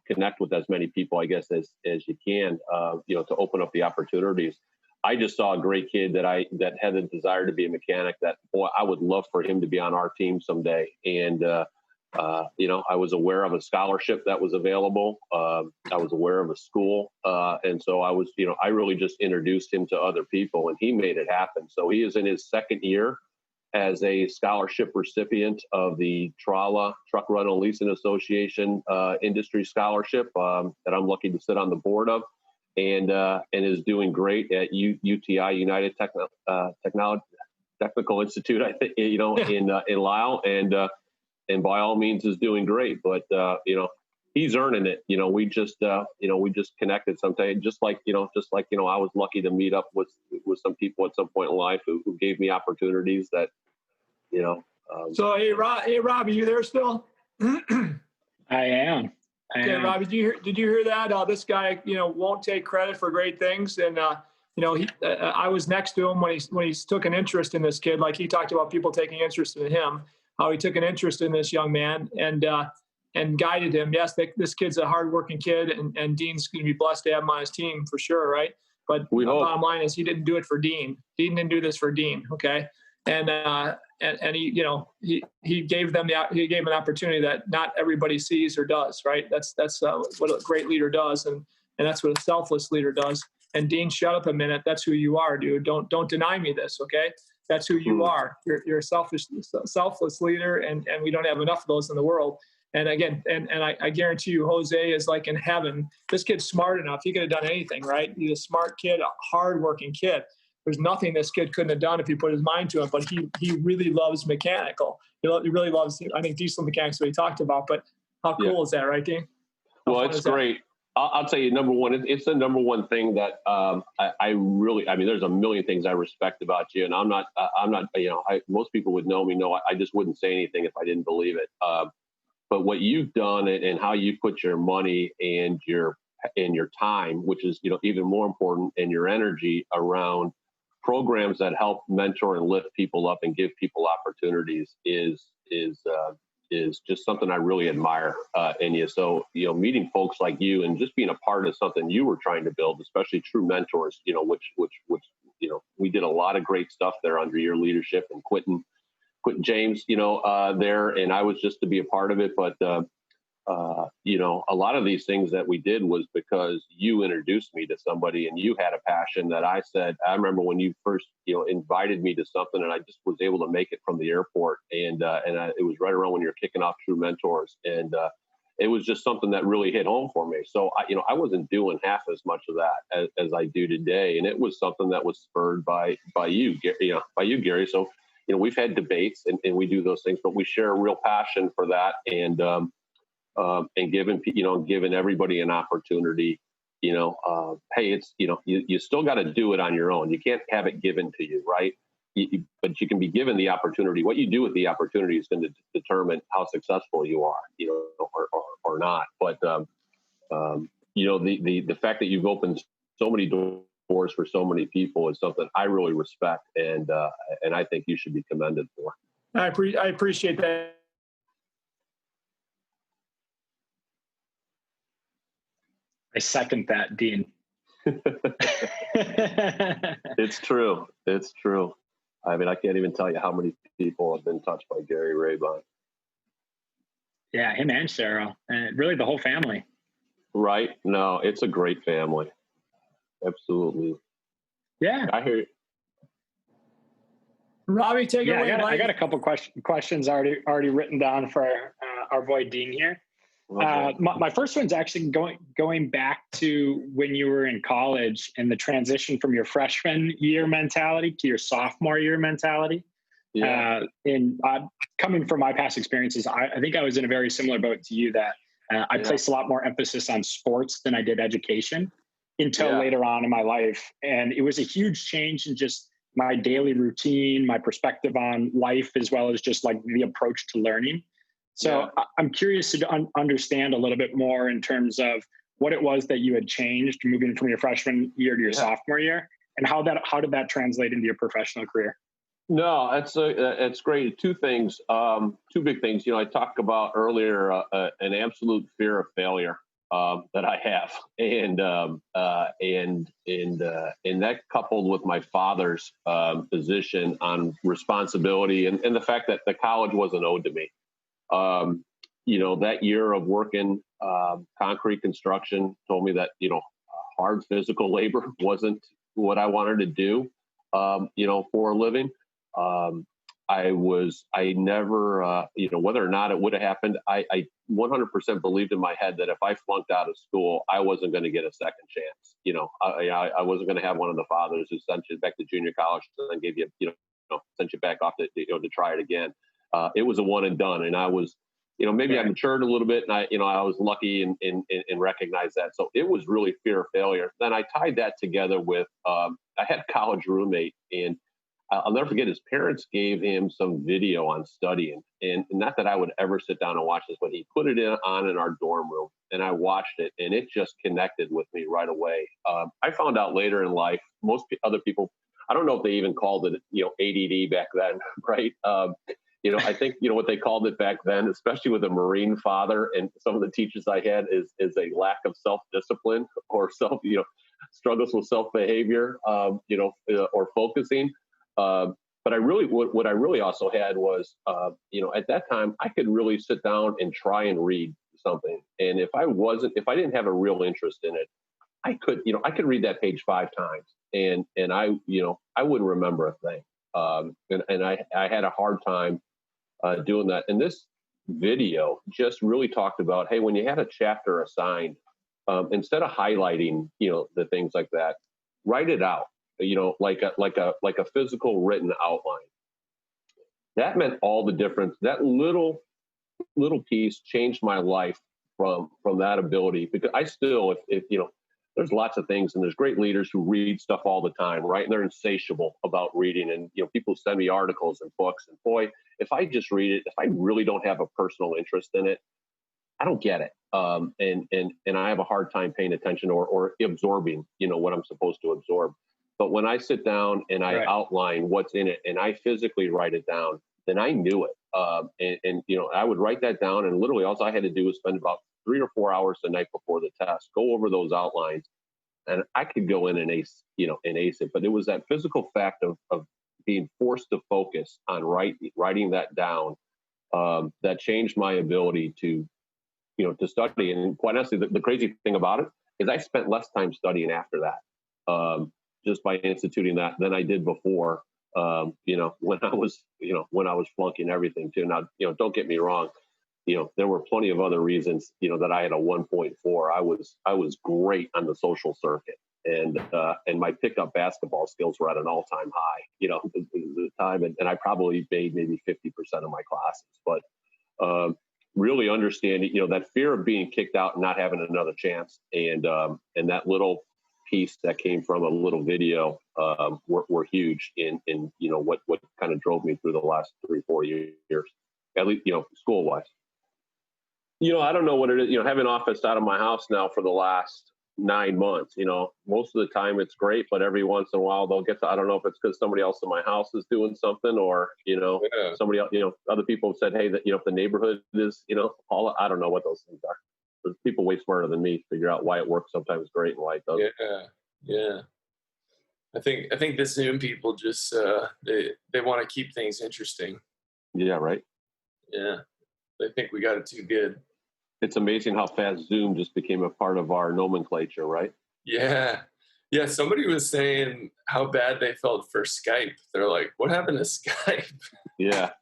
Speaker 2: connect with as many people, I guess, as you can, to open up the opportunities. I just saw a great kid that had a desire to be a mechanic that, boy, I would love for him to be on our team someday. And, I was aware of a scholarship that was available. I was aware of a school. And so I was, I really just introduced him to other people, and he made it happen. So he is in his second year as a scholarship recipient of the TRALA, Truck Rental Leasing Association Industry Scholarship that I'm lucky to sit on the board of, and is doing great at UTI, United Technical Institute, I think, in Lisle, and by all means is doing great. But he's earning it. We just connected sometime, just like I was lucky to meet up with some people at some point in life who gave me opportunities that,
Speaker 1: So hey, Rob, are you there still?
Speaker 3: I am.
Speaker 1: Okay, Rob, did you hear that? This guy, won't take credit for great things, and I was next to him when he took an interest in this kid. Like, he talked about people taking interest in him, how he took an interest in this young man and guided him. Yes, this kid's a hardworking kid, and Dean's going to be blessed to have him on his team for sure, right? But the bottom line is, he didn't do it for Dean. Dean didn't do this for Dean, okay? And he gave them an opportunity that not everybody sees or does, right? That's what a great leader does, and that's what a selfless leader does. And Dean, shut up a minute. That's who you are, dude. Don't deny me this, okay? That's who you are. You're a selfless leader, and we don't have enough of those in the world. And again, and I guarantee you, Jose is like in heaven. This kid's smart enough. He could have done anything, right? He's a smart kid, a hardworking kid. There's nothing this kid couldn't have done if he put his mind to it. But he really loves mechanical. He really loves, I think, diesel mechanics, what he talked about. But how cool is that, right, Dean?
Speaker 2: Well, it's great. I'll tell you, number one, it's the number one thing that I mean, there's a million things I respect about you, and I'm not, most people would know me. I just wouldn't say anything if I didn't believe it. But what you've done and how you put your money and your time, which is, even more important, and your energy around programs that help mentor and lift people up and give people opportunities is just something I really admire in you. So, meeting folks like you and just being a part of something you were trying to build, especially true mentors, which we did a lot of great stuff there under your leadership, and Quentin James, there, and I was just to be a part of it. But, a lot of these things that we did was because you introduced me to somebody, and you had a passion that I remember when you first, invited me to something, and I just was able to make it from the airport. And it was right around when you were kicking off True Mentors. And it was just something that really hit home for me. So, I wasn't doing half as much of that as I do today. And it was something that was spurred by you, Gary. So, we've had debates and we do those things, but we share a real passion for that. And giving everybody an opportunity, hey, it's, you still got to do it on your own. You can't have it given to you, right? But you can be given the opportunity. What you do with the opportunity is going to determine how successful you are, or not. But, the fact that you've opened so many doors for so many people is something I really respect. And I think you should be commended for.
Speaker 1: I appreciate that.
Speaker 3: I second that, Dean.
Speaker 2: It's true. It's true. I mean, I can't even tell you how many people have been touched by Gary Rabine.
Speaker 3: Yeah, him and Cheryl, and really the whole family.
Speaker 2: Right? No, it's a great family. Absolutely.
Speaker 3: Yeah.
Speaker 2: I hear you.
Speaker 1: Robbie, take it away.
Speaker 3: I got a couple questions already written down for our boy Dean here. My first one's actually going back to when you were in college and the transition from your freshman year mentality to your sophomore year mentality. Yeah. And coming from my past experiences, I think I was in a very similar boat to you, that I placed a lot more emphasis on sports than I did education until later on in my life. And it was a huge change in just my daily routine, my perspective on life, as well as just like the approach to learning. So I'm curious to understand a little bit more in terms of what it was that you had changed moving from your freshman year to your sophomore year, and how did that translate into your professional career?
Speaker 2: No, it's great. Two things, two big things. I talked about earlier an absolute fear of failure that I have, and that coupled with my father's position on responsibility and the fact that the college wasn't owed to me. That year of working concrete construction told me that hard physical labor wasn't what I wanted to do, for a living. I never, whether or not it would have happened, I 100% believed in my head that if I flunked out of school, I wasn't going to get a second chance. I wasn't going to have one of the fathers who sent you back to junior college and then gave you, sent you back off to try it again. It was a one and done. And I was, maybe I matured a little bit, and I was lucky and recognized that. So it was really fear of failure. Then I tied that together with, I had a college roommate, and I'll never forget, his parents gave him some video on studying, and not that I would ever sit down and watch this, but he put it on in our dorm room, and I watched it, and it just connected with me right away. I found out later in life, most other people, I don't know if they even called it, ADD back then, right? I think, what they called it back then, especially with a Marine father and some of the teachers I had, is a lack of self-discipline or struggles with self-behavior, or focusing. But what I really also had was, at that time, I could really sit down and try and read something. And if I didn't have a real interest in it, I could read that page 5 times and I wouldn't remember a thing. And I had a hard time doing that. And this video just really talked about, hey, when you had a chapter assigned, instead of highlighting, the things like that, write it out. Like a physical written outline. That meant all the difference. That little piece changed my life from that ability, because I still, if there's lots of things, and there's great leaders who read stuff all the time, right? And they're insatiable about reading, and people send me articles and books, and boy, if I just read it, if I really don't have a personal interest in it, I don't get it. And I have a hard time paying attention or absorbing, what I'm supposed to absorb. But when I sit down and I outline what's in it and I physically write it down, then I knew it. And I would write that down, and literally all I had to do was spend about 3 or 4 hours the night before the test, go over those outlines, and I could go in and ace it. But it was that physical fact of being forced to focus on writing that down that changed my ability to study. And quite honestly, the crazy thing about it is I spent less time studying after that. Just by instituting that than I did before, when I was flunking everything too. Now, don't get me wrong, there were plenty of other reasons, that I had a 1.4. I was great on the social circuit, and my pickup basketball skills were at an all-time high, the time, and I probably made maybe 50% of my classes. But really understanding, that fear of being kicked out and not having another chance, and that little piece that came from a little video were huge in what kind of drove me through the last 3-4 years, at least school wise. I don't know what it is. Having office out of my house now for the last 9 months. Most of the time it's great, but every once in a while they'll get to, I don't know if it's because somebody else in my house is doing something, or somebody else. Other people have said, hey, that if the neighborhood is I don't know what those things are. There's people way smarter than me figure out why it works sometimes great and why it doesn't.
Speaker 4: Yeah. I think the Zoom people just they want to keep things interesting.
Speaker 2: Yeah, right.
Speaker 4: Yeah, they think we got it too good.
Speaker 2: It's amazing how fast Zoom just became a part of our nomenclature, right?
Speaker 4: Yeah. Somebody was saying how bad they felt for Skype. They're like, "What happened to Skype?"
Speaker 2: Yeah.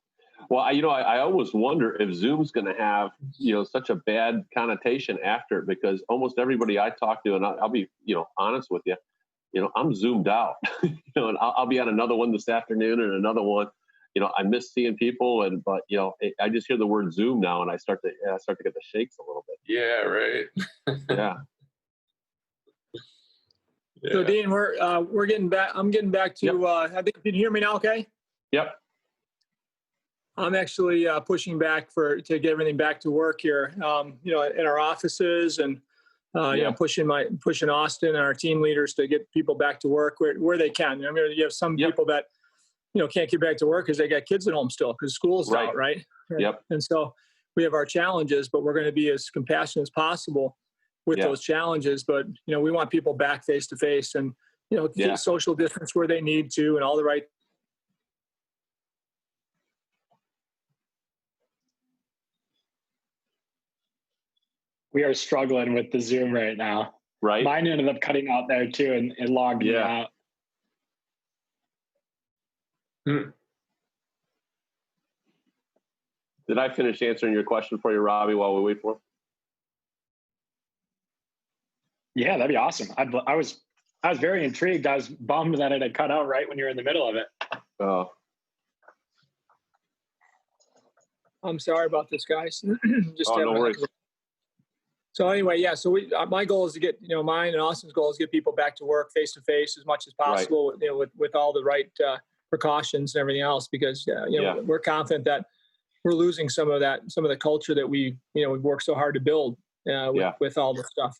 Speaker 2: Well, I always wonder if Zoom's going to have, such a bad connotation after it, because almost everybody I talk to, and I'll be, honest with you, I'm zoomed out, and I'll be on another one this afternoon and another one. I miss seeing people, but I just hear the word Zoom now, and I start to get the shakes a little bit.
Speaker 4: Yeah, right.
Speaker 2: Yeah.
Speaker 1: So Dean, we're getting back. I'm getting back to. I think, can you hear me now? Okay.
Speaker 2: Yep.
Speaker 1: I'm actually pushing back to get everything back to work here. In our offices and pushing Austin and our team leaders to get people back to work where they can. I mean, you have some people that can't get back to work because they got kids at home still because school's out, right?
Speaker 2: Yep.
Speaker 1: And so we have our challenges, but we're going to be as compassionate as possible with those challenges. But, we want people back face to face and, social distance where they need to and all the right.
Speaker 3: We are struggling with the Zoom right now.
Speaker 2: Right.
Speaker 3: Mine ended up cutting out there too and logged me out.
Speaker 2: Did I finish answering your question for you, Robbie, while we wait for him?
Speaker 3: Yeah, that'd be awesome. I was very intrigued. I was bummed that it had cut out right when you were in the middle of it.
Speaker 2: Oh.
Speaker 1: I'm sorry about this, guys.
Speaker 2: No worries.
Speaker 1: So anyway, so my goal is to get, mine and Austin's goal is to get people back to work face to face as much as possible, with all the right precautions and everything else, because we're confident that we're losing some of the culture that we've worked so hard to build with all this stuff.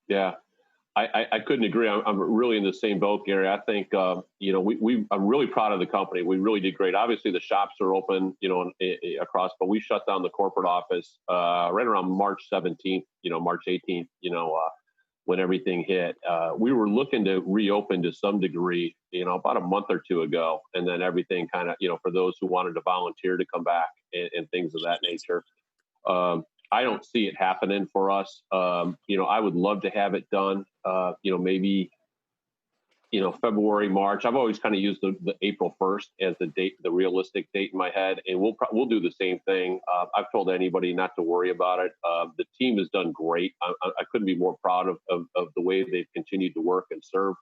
Speaker 1: Yeah.
Speaker 2: I couldn't agree. I'm really in the same boat, Gary. I think, I'm really proud of the company. We really did great. Obviously the shops are open, across, but we shut down the corporate office, right around March 17th, March 18th, when everything hit. We were looking to reopen to some degree, about a month or two ago. And then everything kind of, for those who wanted to volunteer to come back and things of that nature. I don't see it happening for us. I would love to have it done, maybe, February, March. I've always kind of used the April 1st as the date, the realistic date in my head. And we'll do the same thing. I've told anybody not to worry about it. The team has done great. I couldn't be more proud of the way they've continued to work and serve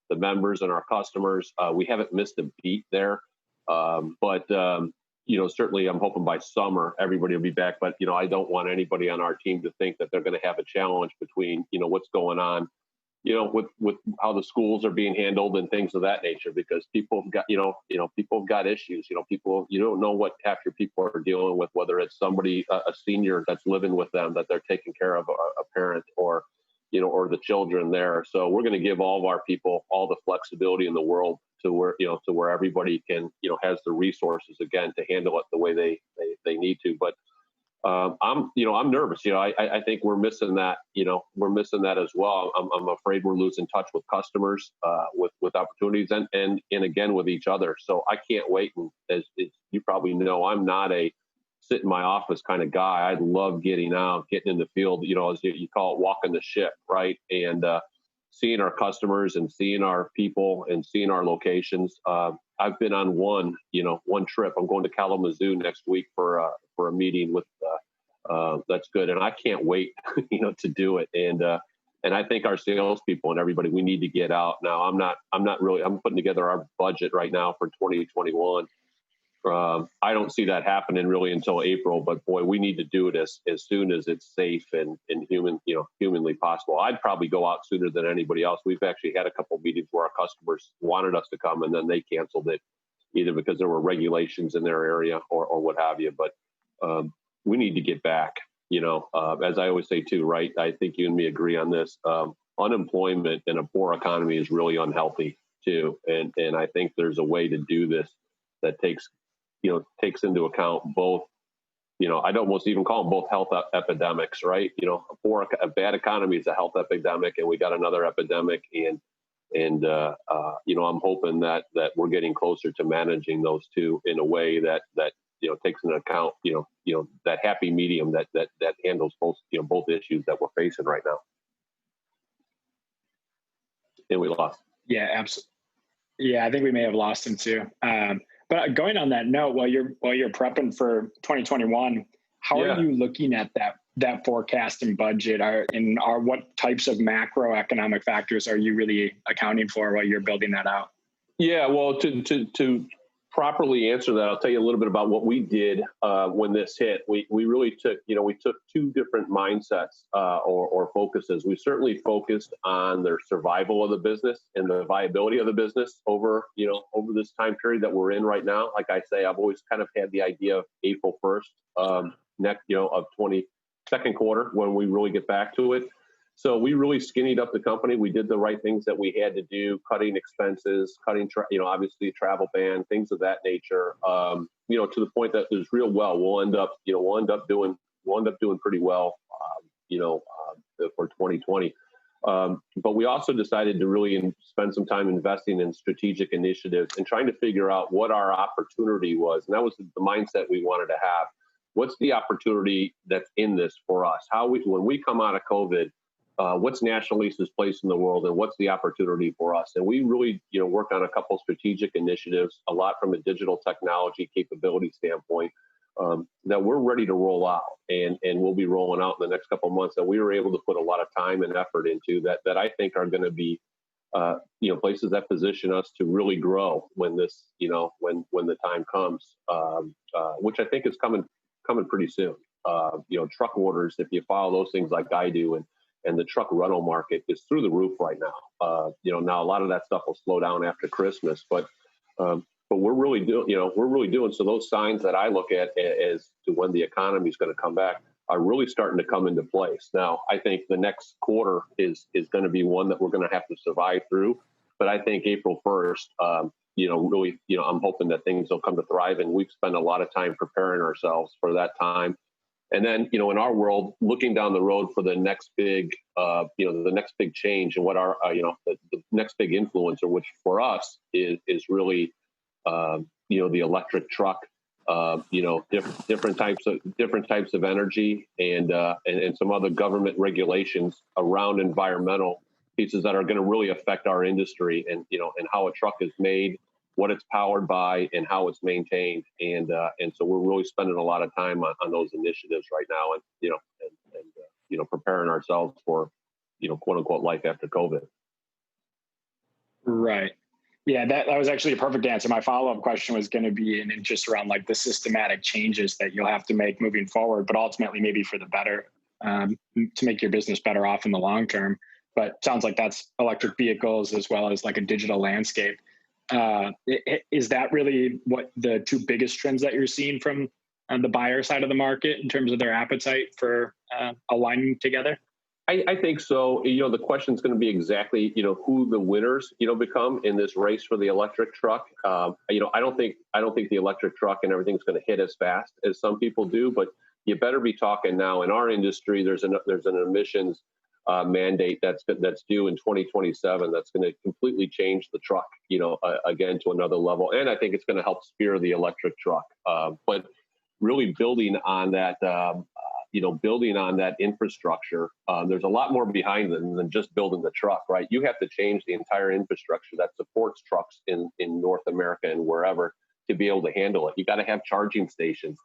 Speaker 2: the members and our customers. We haven't missed a beat there. But certainly I'm hoping by summer, everybody will be back. But, I don't want anybody on our team to think that they're going to have a challenge between, what's going on, with how the schools are being handled and things of that nature, because people have got, people have got issues, people, you don't know what half your people are dealing with, whether it's somebody, a senior that's living with them, that they're taking care of, a parent, or, or the children there. So we're going to give all of our people all the flexibility in the world to where everybody can, has the resources again to handle it the way they need to. But I'm nervous. I think we're missing that. We're missing that as well. I'm afraid we're losing touch with customers, with opportunities, and again with each other. So I can't wait. And as you probably know, I'm not a sit in my office kind of guy. I love getting out, getting in the field. As you call it, walking the ship, right? And seeing our customers and seeing our people and seeing our locations. I've been on one trip. I'm going to Kalamazoo next week for a meeting with, that's good. And I can't wait, to do it. And I think our salespeople and everybody, we need to get out now. I'm putting together our budget right now for 2021. I don't see that happening really until April, but boy, we need to do it as soon as it's safe and humanly possible. I'd probably go out sooner than anybody else. We've actually had a couple of meetings where our customers wanted us to come and then they canceled it, either because there were regulations in their area or what have you. But we need to get back, as I always say too, right? I think you and me agree on this. Unemployment in a poor economy is really unhealthy too. And I think there's a way to do this that takes into account both, I'd almost even call them both health epidemics, right? A bad economy is a health epidemic, and we got another epidemic. And I'm hoping that we're getting closer to managing those two in a way that takes into account, that happy medium that handles both issues that we're facing right now. And we lost.
Speaker 3: Yeah, absolutely. Yeah, I think we may have lost him too. But going on that note, while you're prepping for 2021, how are you looking at that forecast and budget? What types of macroeconomic factors are you really accounting for while you're building that out?
Speaker 2: Yeah, well, to properly answer that, I'll tell you a little bit about what we did when this hit. We really took, we took two different mindsets or focuses. We certainly focused on the survival of the business and the viability of the business over this time period that we're in right now. Like I say, I've always kind of had the idea of April 1st, of second quarter when we really get back to it. So we really skinnied up the company. We did the right things that we had to do, cutting expenses, obviously travel ban, things of that nature. To the point that there's real well. We'll end up doing pretty well, for 2020. But we also decided to really spend some time investing in strategic initiatives and trying to figure out what our opportunity was, and that was the mindset we wanted to have. What's the opportunity that's in this for us? When we come out of COVID. What's NationaLease's place in the world, and what's the opportunity for us? And we really, worked on a couple strategic initiatives, a lot from a digital technology capability standpoint, that we're ready to roll out, and we'll be rolling out in the next couple of months. That we were able to put a lot of time and effort into that I think are going to be, places that position us to really grow when this, when the time comes, which I think is coming pretty soon. Truck orders, if you follow those things like I do, and the truck rental market is through the roof right now. Now a lot of that stuff will slow down after Christmas, but we're really doing. So those signs that I look at as to when the economy is going to come back are really starting to come into place. Now, I think the next quarter is going to be one that we're going to have to survive through. But I think April 1st, really, I'm hoping that things will come to thrive, and we've spent a lot of time preparing ourselves for that time. And then, in our world, looking down the road for the next big, the next big change, and what our, the next big influencer, which for us is really, the electric truck, different types of energy, and some other government regulations around environmental pieces that are going to really affect our industry, and how a truck is made, what it's powered by, and how it's maintained. And so we're really spending a lot of time on those initiatives right now, and preparing ourselves for, quote unquote, life after COVID.
Speaker 3: Right. Yeah, that was actually a perfect answer. My follow-up question was going to be just around like the systematic changes that you'll have to make moving forward, but ultimately maybe for the better, to make your business better off in the long term. But it sounds like that's electric vehicles as well as like a digital landscape. Is that really what the two biggest trends that you're seeing from the buyer side of the market in terms of their appetite for aligning together?
Speaker 2: I think so. The question is going to be exactly, who the winners, become in this race for the electric truck. I don't think the electric truck and everything's going to hit as fast as some people do, but you better be talking now. In our industry, there's an emissions mandate that's due in 2027. That's going to completely change the truck, again, to another level. And I think it's going to help spear the electric truck. But really building on that, building on that infrastructure, there's a lot more behind them than just building the truck, right? You have to change the entire infrastructure that supports trucks in North America and wherever to be able to handle it. You got to have charging stations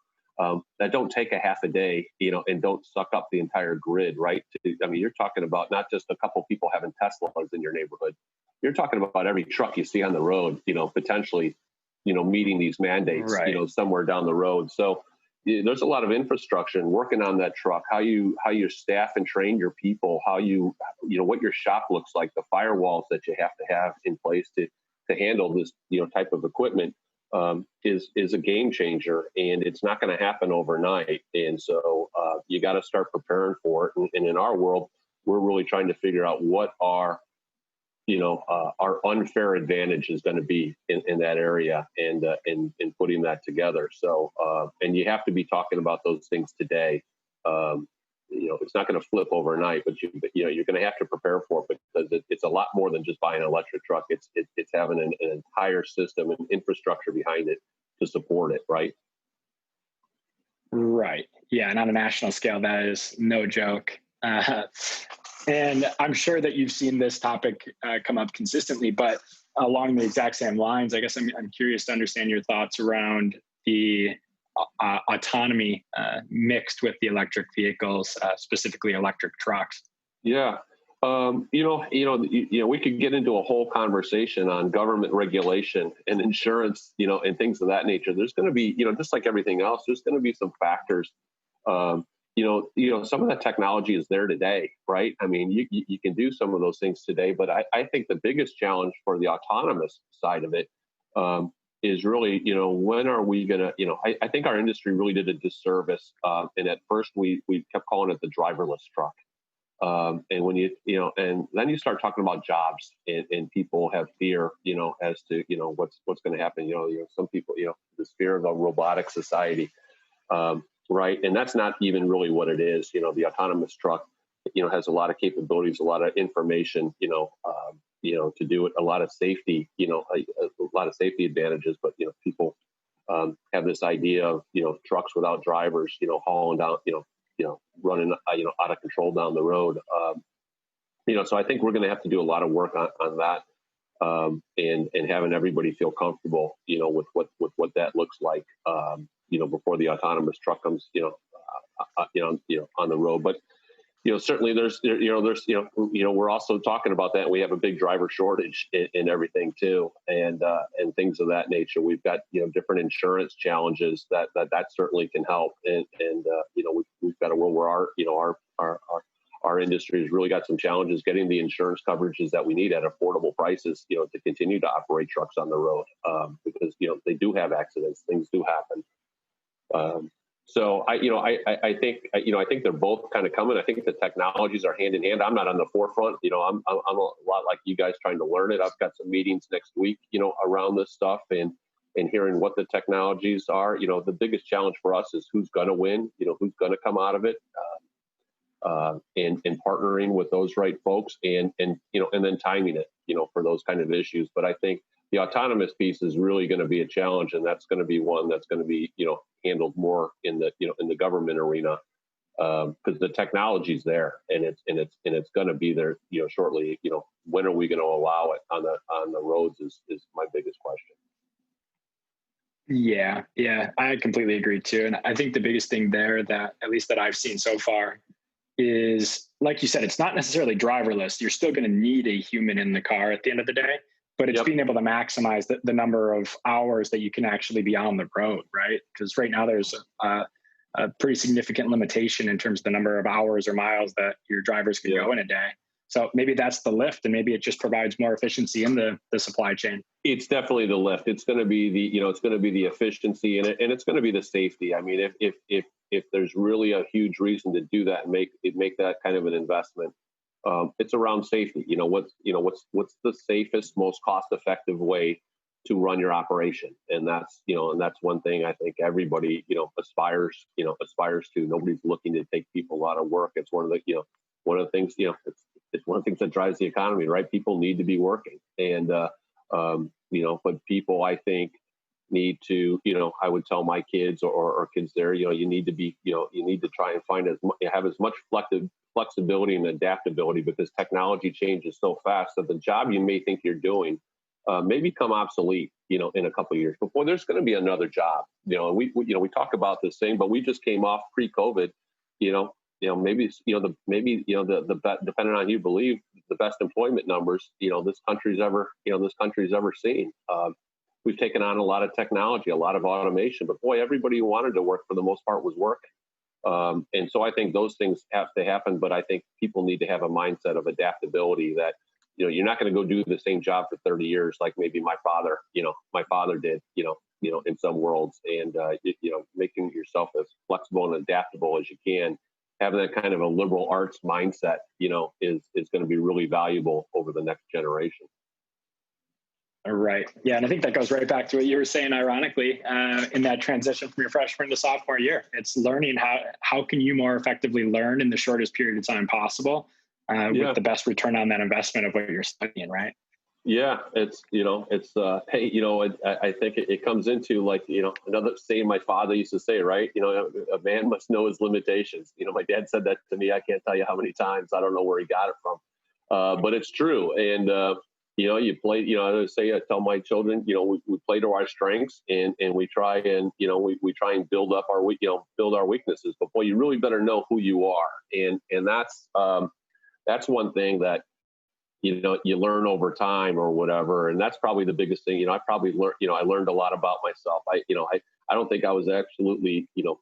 Speaker 2: that don't take a half a day, and don't suck up the entire grid, right? You're talking about not just a couple people having Teslas in your neighborhood. You're talking about every truck you see on the road, potentially, meeting these mandates,
Speaker 3: right,
Speaker 2: somewhere down the road. So there's a lot of infrastructure and working on that truck, how you staff and train your people, how what your shop looks like, the firewalls that you have to have in place to handle this, type of equipment. Is a game changer, and it's not going to happen overnight. And so you got to start preparing for it. And in our world, we're really trying to figure out what our unfair advantage is going to be in that area, and putting that together. So, and you have to be talking about those things today. It's not going to flip overnight, but you're going to have to prepare for it, because it's a lot more than just buying an electric truck. It's having an entire system and infrastructure behind it to support it, right?
Speaker 3: Right. Yeah, and on a national scale, that is no joke. And I'm sure that you've seen this topic come up consistently, but along the exact same lines, I guess I'm curious to understand your thoughts around the autonomy mixed with the electric vehicles, specifically electric trucks.
Speaker 2: Yeah. We could get into a whole conversation on government regulation and insurance, and things of that nature. There's going to be, just like everything else, there's going to be some factors. Some of that technology is there today, right? I mean, you can do some of those things today, but I think the biggest challenge for the autonomous side of it is really, when are we going to, I think our industry really did a disservice. And at first we kept calling it the driverless truck. And when and then you start talking about jobs, and people have fear, as to, what's going to happen. Some people, this fear of a robotic society, right? And that's not even really what it is. The autonomous truck, has a lot of capabilities, a lot of information, to do it, a lot of safety, a lot of safety advantages. But people have this idea of trucks without drivers, hauling down, running, out of control down the road. So I think we're going to have to do a lot of work on that, and having everybody feel comfortable, with what that looks like, before the autonomous truck comes, on the road. But certainly we're also talking about that. We have a big driver shortage in everything too, and things of that nature. We've got different insurance challenges that certainly can help, and we've got a world where our industry has really got some challenges getting the insurance coverages that we need at affordable prices, to continue to operate trucks on the road, because they do have accidents, things do happen. So I think they're both kind of coming. I think the technologies are hand in hand. I'm not on the forefront. I'm a lot like you guys trying to learn it. I've got some meetings next week, around this stuff and hearing what the technologies are. The biggest challenge for us is who's going to win, who's going to come out of it, and partnering with those right folks and then timing it, for those kind of issues. But I think the autonomous piece is really going to be a challenge, and that's going to be one that's going to be, handled more in the government arena, because the technology's there, and it's going to be there, shortly. When are we going to allow it on the roads is my biggest question.
Speaker 3: Yeah, I completely agree too. And I think the biggest thing there that, at least that I've seen so far, is, like you said, it's not necessarily driverless. You're still going to need a human in the car at the end of the day, but it's being able to maximize the number of hours that you can actually be on the road, right? Because right now there's a pretty significant limitation in terms of the number of hours or miles that your drivers can go in a day. So maybe that's the lift, and maybe it just provides more efficiency in the supply chain. It's definitely the lift. It's going to be the efficiency, and it's going to be the safety. I mean, if there's really a huge reason to do that and make that kind of an investment, it's around safety. What's the safest, most cost-effective way to run your operation, and that's one thing I think everybody aspires to. Nobody's looking to take people out of work. It's one of the things it's one of the things that drives the economy, right? People need to be working, and but people, I think, need to, I would tell my kids or kids there, you need to be, you need to try and have as much flexibility and adaptability, because technology changes so fast that the job you may think you're doing may become obsolete, in a couple of years. Before there's going to be another job, and we talk about this thing, but we just came off pre-COVID, maybe depending on who you believe, the best employment numbers, this country's ever seen. We've taken on a lot of technology, a lot of automation, but boy, everybody who wanted to work for the most part was working. And so I think those things have to happen, but I think people need to have a mindset of adaptability that, you're not going to go do the same job for 30 years like maybe my father did, in some worlds, and, making yourself as flexible and adaptable as you can, having that kind of a liberal arts mindset, is going to be really valuable over the next generation. Right. Yeah. And I think that goes right back to what you were saying, ironically, in that transition from your freshman to sophomore year. It's learning how can you more effectively learn in the shortest period of time possible, with the best return on that investment of what you're studying, right? Yeah, it's I think it comes into, like, another saying my father used to say, right? A man must know his limitations. My dad said that to me. I can't tell you how many times. I don't know where he got it from, but it's true. And you play. I tell my children, we play to our strengths, and we try and we try and build up build our weaknesses. But boy, you really better know who you are, and
Speaker 2: that's one thing that, you know, you learn over time or whatever. And that's probably the biggest thing. You know, I probably learned, you know, I learned a lot about myself. I don't think I was absolutely, you know,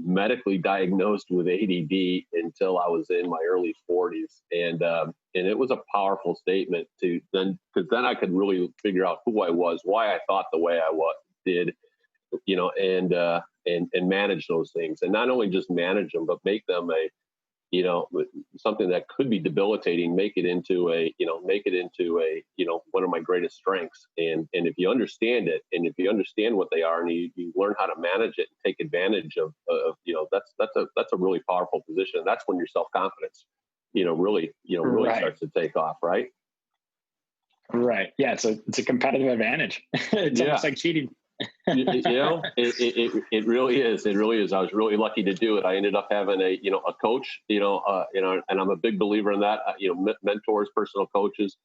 Speaker 2: medically diagnosed with ADD until I was in my early 40s. And it was a powerful statement to then, because then I could really figure out who I was, why I thought the way I did, you know, and manage those things. And not only just manage them, but make them you know, something that could be debilitating, make it into one of my greatest strengths. And if you understand it, and if you understand what they are, and you learn how to manage it and take advantage of you know, that's a really powerful position. And that's when your self-confidence, really
Speaker 3: Right.
Speaker 2: starts to take off. Right.
Speaker 3: Right. Yeah. So it's a competitive advantage. It's almost like cheating.
Speaker 2: It really is. It really is. I was really lucky to do it. I ended up having a coach, and I'm a big believer in that, mentors, personal coaches,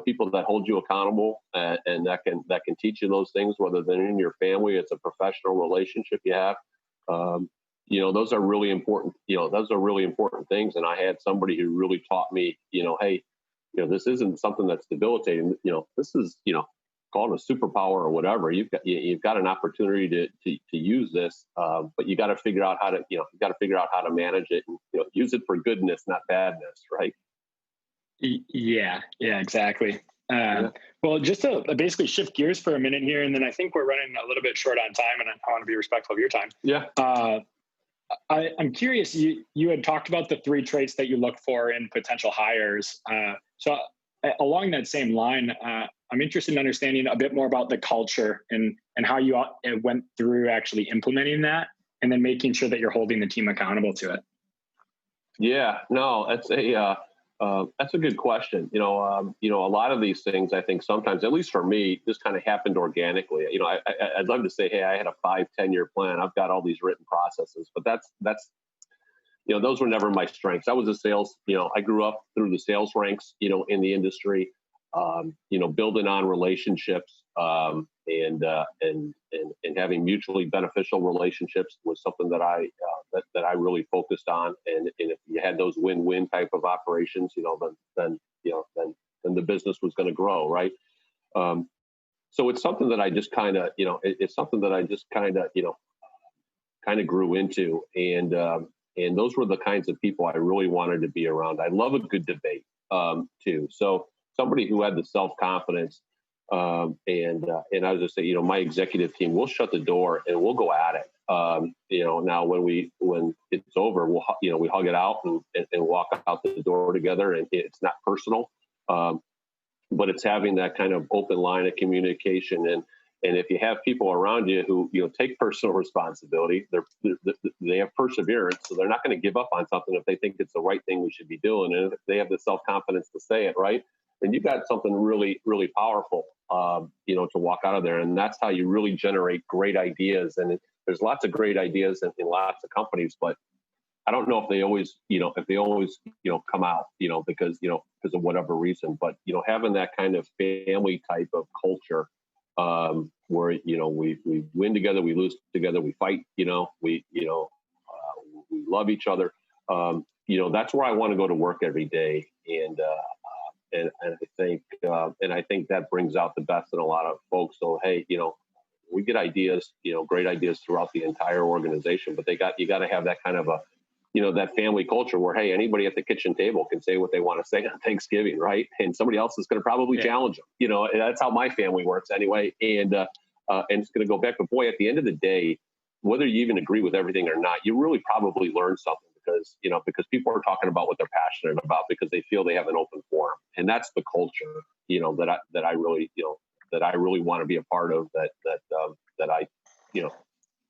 Speaker 2: people that hold you accountable and that can teach you those things, whether they're in your family, it's a professional relationship you have. Those are really important. Those are really important things. And I had somebody who really taught me, hey, this isn't something that's debilitating. This is, call it a superpower or whatever. You've got an opportunity to use this, but you got to figure out how to manage it and use it for goodness, not badness, right?
Speaker 3: Yeah, exactly. Well, just to basically shift gears for a minute here, and then I think we're running a little bit short on time, and I want to be respectful of your time.
Speaker 2: Yeah.
Speaker 3: I'm curious. You had talked about the 3 traits that you look for in potential hires. So along that same line, I'm interested in understanding a bit more about the culture and how you went through actually implementing that, and then making sure that you're holding the team accountable to it.
Speaker 2: Yeah, no, that's a good question. A lot of these things, I think sometimes, at least for me, just kind of happened organically. I'd love to say, hey, I had a 5-10 year plan. I've got all these written processes, but that's those were never my strengths. I was a sales, I grew up through the sales ranks, in the industry, building on relationships, and having mutually beneficial relationships was something that I really focused on. And if you had those win-win type of operations, then the business was going to grow. Right. So it's something that I just kind of, kind of grew into. And those were the kinds of people I really wanted to be around. I love a good debate, too. So somebody who had the self-confidence, and I was just say, my executive team, we'll shut the door and we'll go at it. Now when it's over, we hug it out and walk out the door together, and it's not personal, but it's having that kind of open line of communication. And if you have people around you who, take personal responsibility, they have perseverance, so they're not going to give up on something if they think it's the right thing we should be doing. And if they have the self-confidence to say it, right, then you've got something really, really powerful, to walk out of there. And that's how you really generate great ideas. And there's lots of great ideas in lots of companies, but I don't know if they always come out, because of whatever reason. But, having that kind of family type of culture, where, we win together, we lose together, we fight, we love each other. That's where I want to go to work every day. And I think that brings out the best in a lot of folks. So, hey, we get ideas, great ideas throughout the entire organization, but you got to have that kind of a, that family culture where, hey, anybody at the kitchen table can say what they want to say on Thanksgiving, right? And somebody else is going to probably challenge them. That's how my family works anyway. And it's going to go back. But boy, at the end of the day, whether you even agree with everything or not, you really probably learn something because people are talking about what they're passionate about because they feel they have an open forum. And that's the culture, that I really want to be a part of, that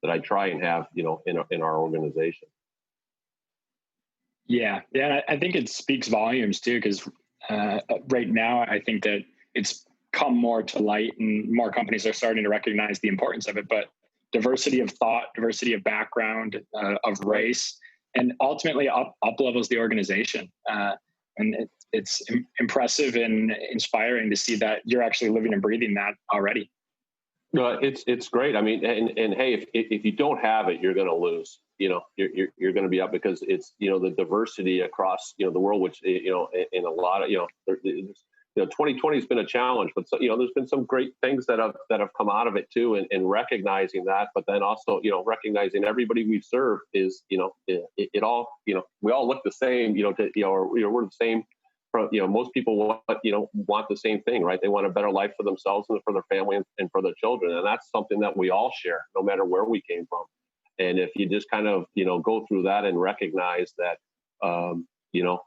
Speaker 2: I try and have, in our organization.
Speaker 3: Yeah. I think it speaks volumes too, because right now I think that it's come more to light and more companies are starting to recognize the importance of it. But diversity of thought, diversity of background, of race, and ultimately up levels the organization. And it's impressive and inspiring to see that you're actually living and breathing that already.
Speaker 2: It's great. I mean, and hey, if you don't have it, you're going to lose. you're going to be up because it's, the diversity across, the world, which, in a lot of, 2020 has been a challenge, but there's been some great things that have come out of it too, and recognizing that, but then also, recognizing everybody we serve is, it all, we all look the same, we're the same. Most people want the same thing, right? They want a better life for themselves and for their family and for their children, and that's something that we all share, no matter where we came from. And if you just kind of go through that and recognize that.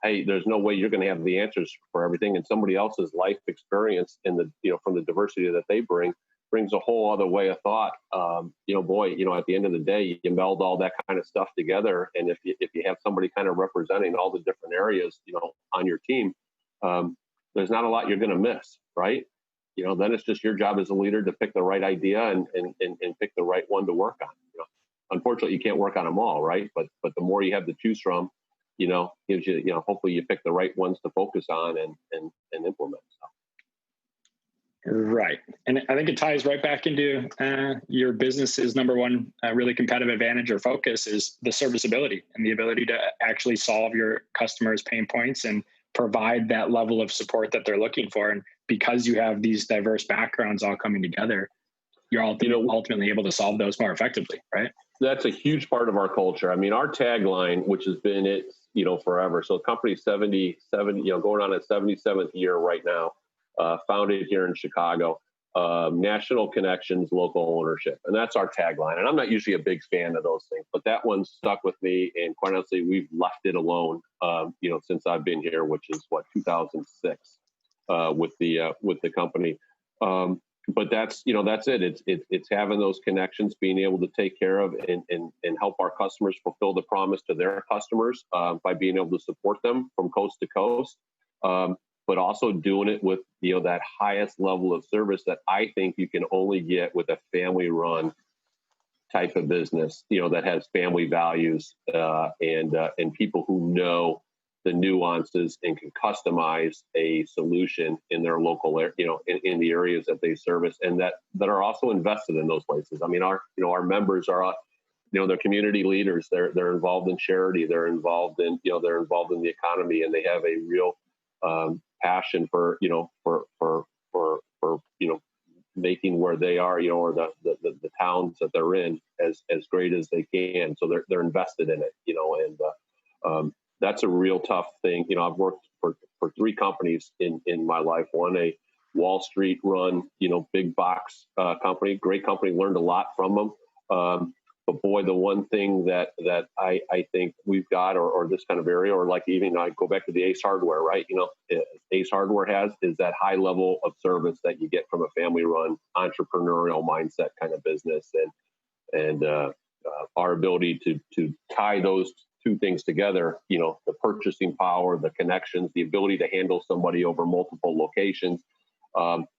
Speaker 2: Hey, there's no way you're going to have the answers for everything, and somebody else's life experience in the, from the diversity that they brings a whole other way of thought. At the end of the day, you meld all that kind of stuff together, and if you have somebody kind of representing all the different areas, on your team, there's not a lot you're going to miss, right? Then it's just your job as a leader to pick the right idea and pick the right one to work on. Unfortunately, you can't work on them all, right? But the more you have to choose from, gives you, hopefully you pick the right ones to focus on and implement.
Speaker 3: Right. And I think it ties right back into your business's number one really competitive advantage or focus is the serviceability and the ability to actually solve your customers' pain points and provide that level of support that they're looking for. And because you have these diverse backgrounds all coming together, you're ultimately able to solve those more effectively, right?
Speaker 2: That's a huge part of our culture. I mean, our tagline, which has been it, forever. So the company's 77, going on its 77th year right now, founded here in Chicago, national connections, local ownership. And that's our tagline. And I'm not usually a big fan of those things, but that one stuck with me. And quite honestly, we've left it alone, since I've been here, which is 2006, with the company. But that's it. It's having those connections, being able to take care of and help our customers fulfill the promise to their customers by being able to support them from coast to coast, but also doing it with that highest level of service that I think you can only get with a family-run type of business, that has family values and people who know the nuances and can customize a solution in their local area, in the areas that they service, and that are also invested in those places. I mean, our members are, they're community leaders. They're involved in charity. They're involved in, the economy, and they have a real passion for making where they are, or the towns that they're in as great as they can. So they're invested in it, and that's a real tough thing. I've worked for 3 companies in my life. One, a Wall Street run, big box company, great company, learned a lot from them. But boy, the one thing that I think we've got, or this kind of area, or like even I go back to the Ace Hardware, right? Ace Hardware is that high level of service that you get from a family run entrepreneurial mindset kind of business. And our ability to tie those 2 things together, the purchasing power, the connections, the ability to handle somebody over multiple locations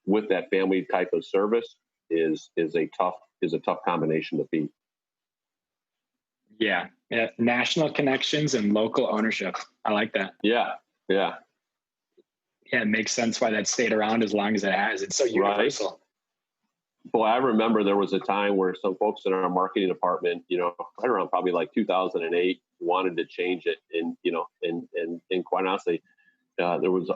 Speaker 2: with that family type of service is a tough combination to beat.
Speaker 3: Yeah. National connections and local ownership. I like that.
Speaker 2: Yeah.
Speaker 3: It makes sense why that stayed around as long as it has. It's so universal. Right.
Speaker 2: Boy, I remember there was a time where some folks in our marketing department, right around probably like 2008, wanted to change it. And quite honestly, there was,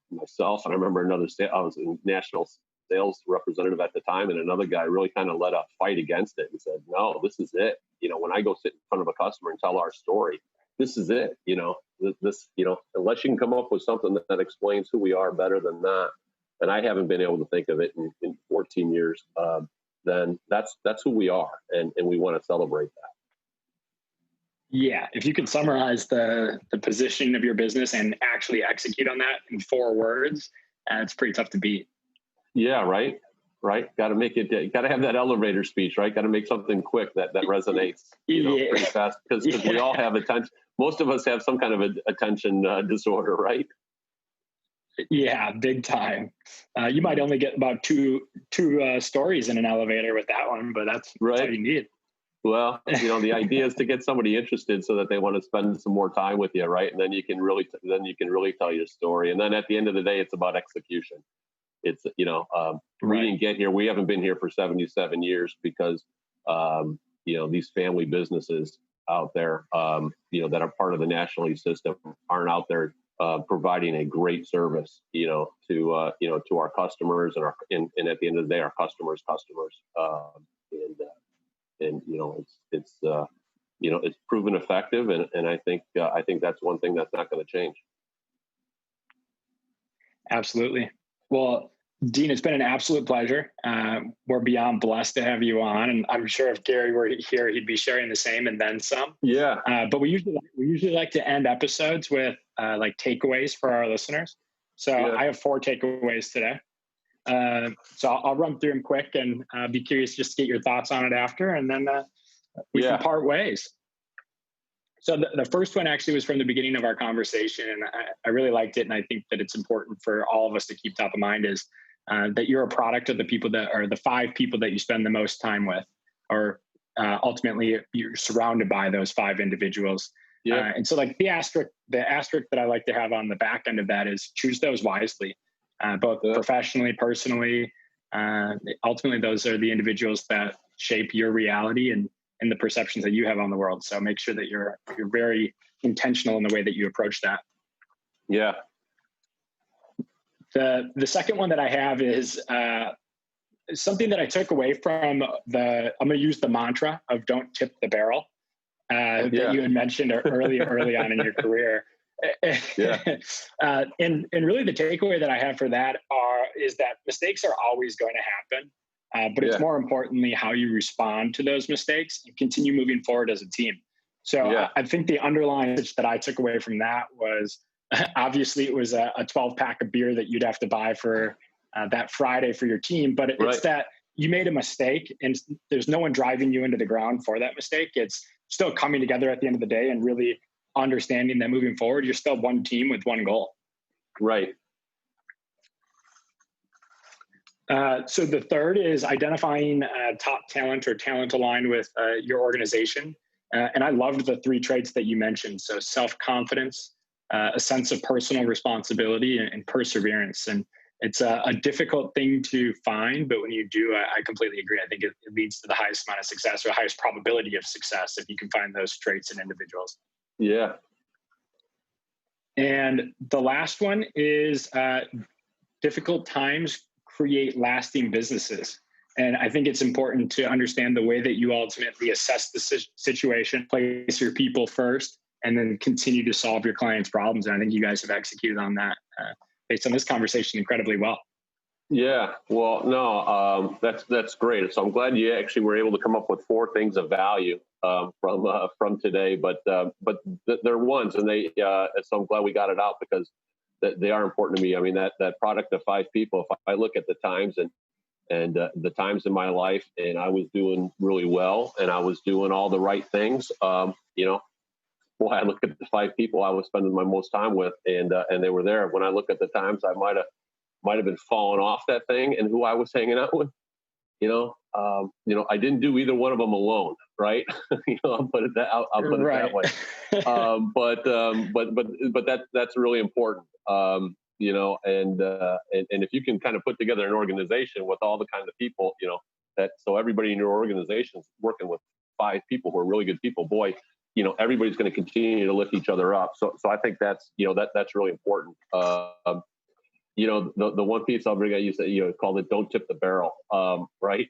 Speaker 2: myself, and I remember I was a national sales representative at the time, and another guy really kind of led a fight against it and said, no, this is it. When I go sit in front of a customer and tell our story, this is it. Unless you can come up with something that explains who we are better than that, and I haven't been able to think of it in 14 years, then that's who we are, and we want to celebrate that.
Speaker 3: Yeah, if you could summarize the positioning of your business and actually execute on that in 4 words, it's pretty tough to beat.
Speaker 2: Yeah, right. Got to make it. Got to have that elevator speech, right? Got to make something quick that resonates, pretty fast, because we all have attention. Most of us have some kind of attention disorder, right?
Speaker 3: Yeah, big time. You might only get about two stories in an elevator with that one, but that's all you need.
Speaker 2: Well, the idea is to get somebody interested so that they want to spend some more time with you, right? And then you can really tell your story. And then at the end of the day, it's about execution. It's we didn't get here. We haven't been here for 77 years because these family businesses out there, that are part of the NationaLease system aren't out there providing a great service, to our customers and at the end of the day, our customers. It's proven effective, and I think that's one thing that's not going to change.
Speaker 3: Absolutely. Well, Dean, it's been an absolute pleasure. We're beyond blessed to have you on, and I'm sure if Gary were here, he'd be sharing the same and then some.
Speaker 2: Yeah.
Speaker 3: But we usually like to end episodes with like takeaways for our listeners. So yeah. I have 4 takeaways today. So I'll run through them quick and be curious just to get your thoughts on it after, and then we can part ways. So the first one actually was from the beginning of our conversation, and I really liked it, and I think that it's important for all of us to keep top of mind is that you're a product of the people that are the 5 people that you spend the most time with, or ultimately you're surrounded by those 5 individuals. Yeah. And so like the asterisk that I like to have on the back end of that is choose those wisely, both professionally, personally. Ultimately, those are the individuals that shape your reality and the perceptions that you have on the world. So make sure that you're very intentional in the way that you approach that.
Speaker 2: Yeah.
Speaker 3: The second one that I have is something that I took away from I'm going to use the mantra of don't tip the barrel that you had mentioned early on in your career. Yeah. And really the takeaway that I have for that is that mistakes are always going to happen. But it's more importantly how you respond to those mistakes and continue moving forward as a team. So I think the underlying message that I took away from that was obviously it was a 12-pack of beer that you'd have to buy for that Friday for your team. But it's that you made a mistake and there's no one driving you into the ground for that mistake. It's still coming together at the end of the day and really understanding that moving forward, you're still one team with one goal.
Speaker 2: Right.
Speaker 3: So the third is identifying top talent or talent aligned with your organization. And I loved the 3 traits that you mentioned. So self-confidence, a sense of personal responsibility, and perseverance. And it's a difficult thing to find, but when you do, I completely agree. I think it leads to the highest amount of success or highest probability of success if you can find those traits in individuals.
Speaker 2: Yeah.
Speaker 3: And the last one is difficult times create lasting businesses. And I think it's important to understand the way that you ultimately assess the situation, place your people first, and then continue to solve your clients' problems. And I think you guys have executed on that based on this conversation incredibly well.
Speaker 2: Yeah, well, no, that's great. So I'm glad you actually were able to come up with 4 things of value from today, but they're ones, and so I'm glad we got it out because they are important to me. I mean, that product of 5 people, if I look at the times and the times in my life, and I was doing really well, and I was doing all the right things, I look at the 5 people I was spending my most time with, and they were there. When I look at the times I might have been falling off that thing and who I was hanging out with, I didn't do either one of them alone, right? I'll put it that way. But that's really important. And if you can kind of put together an organization with all the kind of people, so everybody in your organization is working with 5 people who are really good people, boy, everybody's going to continue to lift each other up. So I think that's really important. The one piece I'll bring out, you said, called it "Don't tip the barrel," right?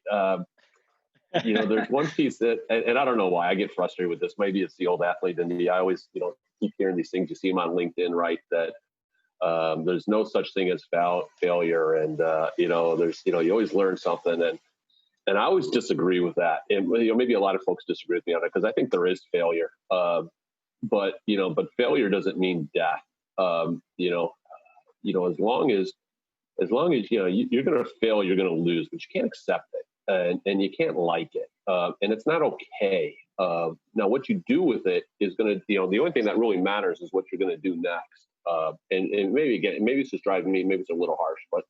Speaker 2: There's one piece that, and I don't know why I get frustrated with this.Maybe it's the old athlete in me. I always, keep hearing these things. You see them on LinkedIn, right? That there's no such thing as failure, and you always learn something, and I always disagree with that. And maybe a lot of folks disagree with me on it because I think there is failure, but failure doesn't mean death. As long as you're going to fail, you're going to lose, but you can't accept it, and you can't like it, and it's not okay. Now, what you do with it is going to, the only thing that really matters is what you're going to do next. And maybe it's just driving me, maybe it's a little harsh, but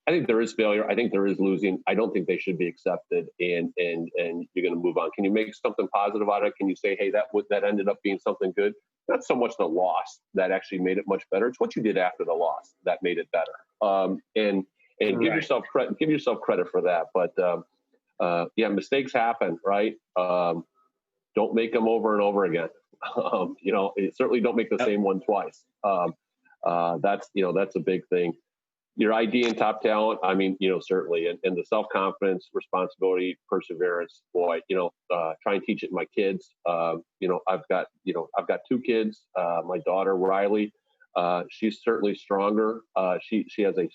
Speaker 2: I think there is failure. I think there is losing. I don't think they should be accepted, and you're going to move on. Can you make something positive out of it? Can you say, hey, that ended up being something good? Not so much the loss that actually made it much better. It's what you did after the loss that made it better. And give yourself credit for that. But mistakes happen, right? don't make them over and over again. Certainly don't make the same one twice. That's a big thing. Your ID and top talent, I mean, certainly, and the self-confidence, responsibility, perseverance, boy, try and teach it to my kids. I've got 2 kids. My daughter, Riley, she's certainly stronger. She has a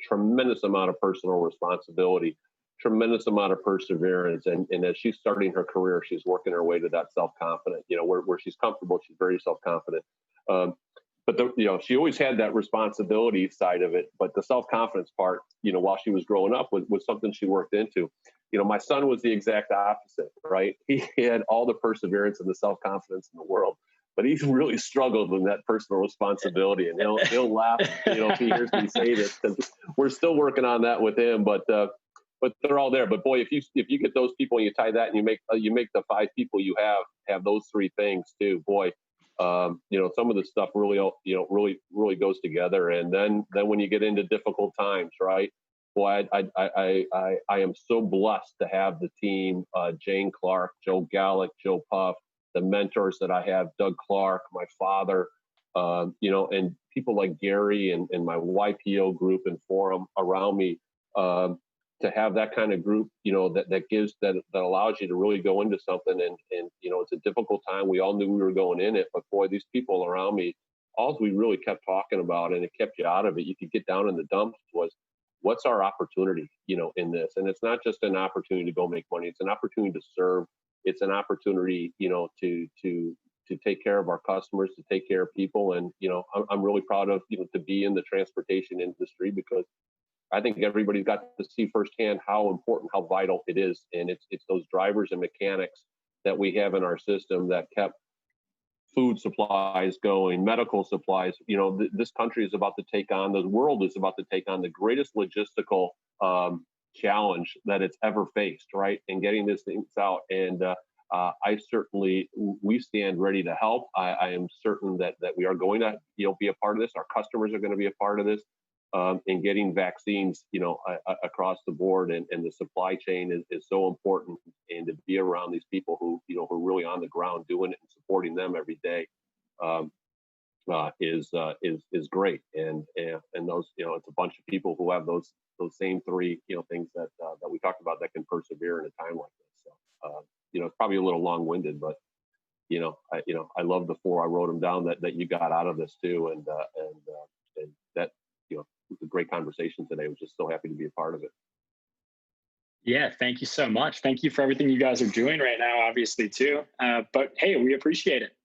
Speaker 2: tremendous amount of personal responsibility, tremendous amount of perseverance. And as she's starting her career, she's working her way to that self-confidence, where she's comfortable, she's very self-confident. But she always had that responsibility side of it, but the self-confidence part, while she was growing up was something she worked into. My son was the exact opposite, right? He had all the perseverance and the self-confidence in the world, but he's really struggled with that personal responsibility, and he'll laugh, if he hears me say this, because we're still working on that with him, but they're all there. But boy, if you get those people and you tie that and you make the 5 people you have those 3 things too, boy. Some of the stuff really goes together. And then when you get into difficult times, right? Boy, I am so blessed to have the team, Jane Clark, Joe Gallick, Joe Puff, the mentors that I have, Doug Clark, my father, and people like Gary and my YPO group and forum around me, to have that kind of group, that allows you to really go into something. And it's a difficult time. We all knew we were going in it, but boy, these people around me, all we really kept talking about, and it kept you out of it, you could get down in the dumps, was what's our opportunity, in this? And it's not just an opportunity to go make money. It's an opportunity to serve. It's an opportunity, to take care of our customers, to take care of people. And, I'm really proud of, to be in the transportation industry, because I think everybody's got to see firsthand how important, how vital it is. And it's those drivers and mechanics that we have in our system that kept food supplies going, medical supplies. This country is about to take on, the world is about to take on the greatest logistical challenge that it's ever faced, right? And getting these things out. And we stand ready to help. I am certain that we are going to be a part of this. Our customers are going to be a part of this. And getting vaccines, across the board, and the supply chain is so important. And to be around these people who are really on the ground doing it and supporting them every day, is great. And those, it's a bunch of people who have those same 3 things that we talked about, that can persevere in a time like this. So it's probably a little long-winded, but I love the 4. I wrote them down that you got out of this too, and that. It was a great conversation today. I was just so happy to be a part of it.
Speaker 3: Yeah, thank you so much. Thank you for everything you guys are doing right now, obviously, too. But hey, we appreciate it.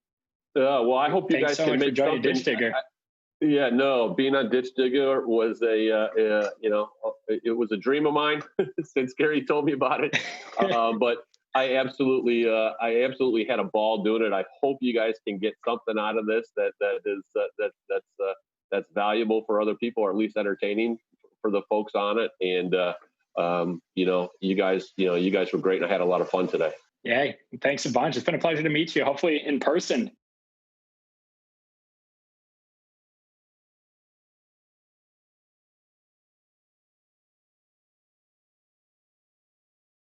Speaker 2: Well, I hope you guys can make something.
Speaker 3: Ditch Digger.
Speaker 2: Being on Ditch Digger was it was a dream of mine since Gary told me about it. But I absolutely had a ball doing it. I hope you guys can get something out of this that's valuable for other people, or at least entertaining for the folks on it. And you guys were great, and I had a lot of fun today.
Speaker 3: Yeah, thanks a bunch. It's been a pleasure to meet you. Hopefully in person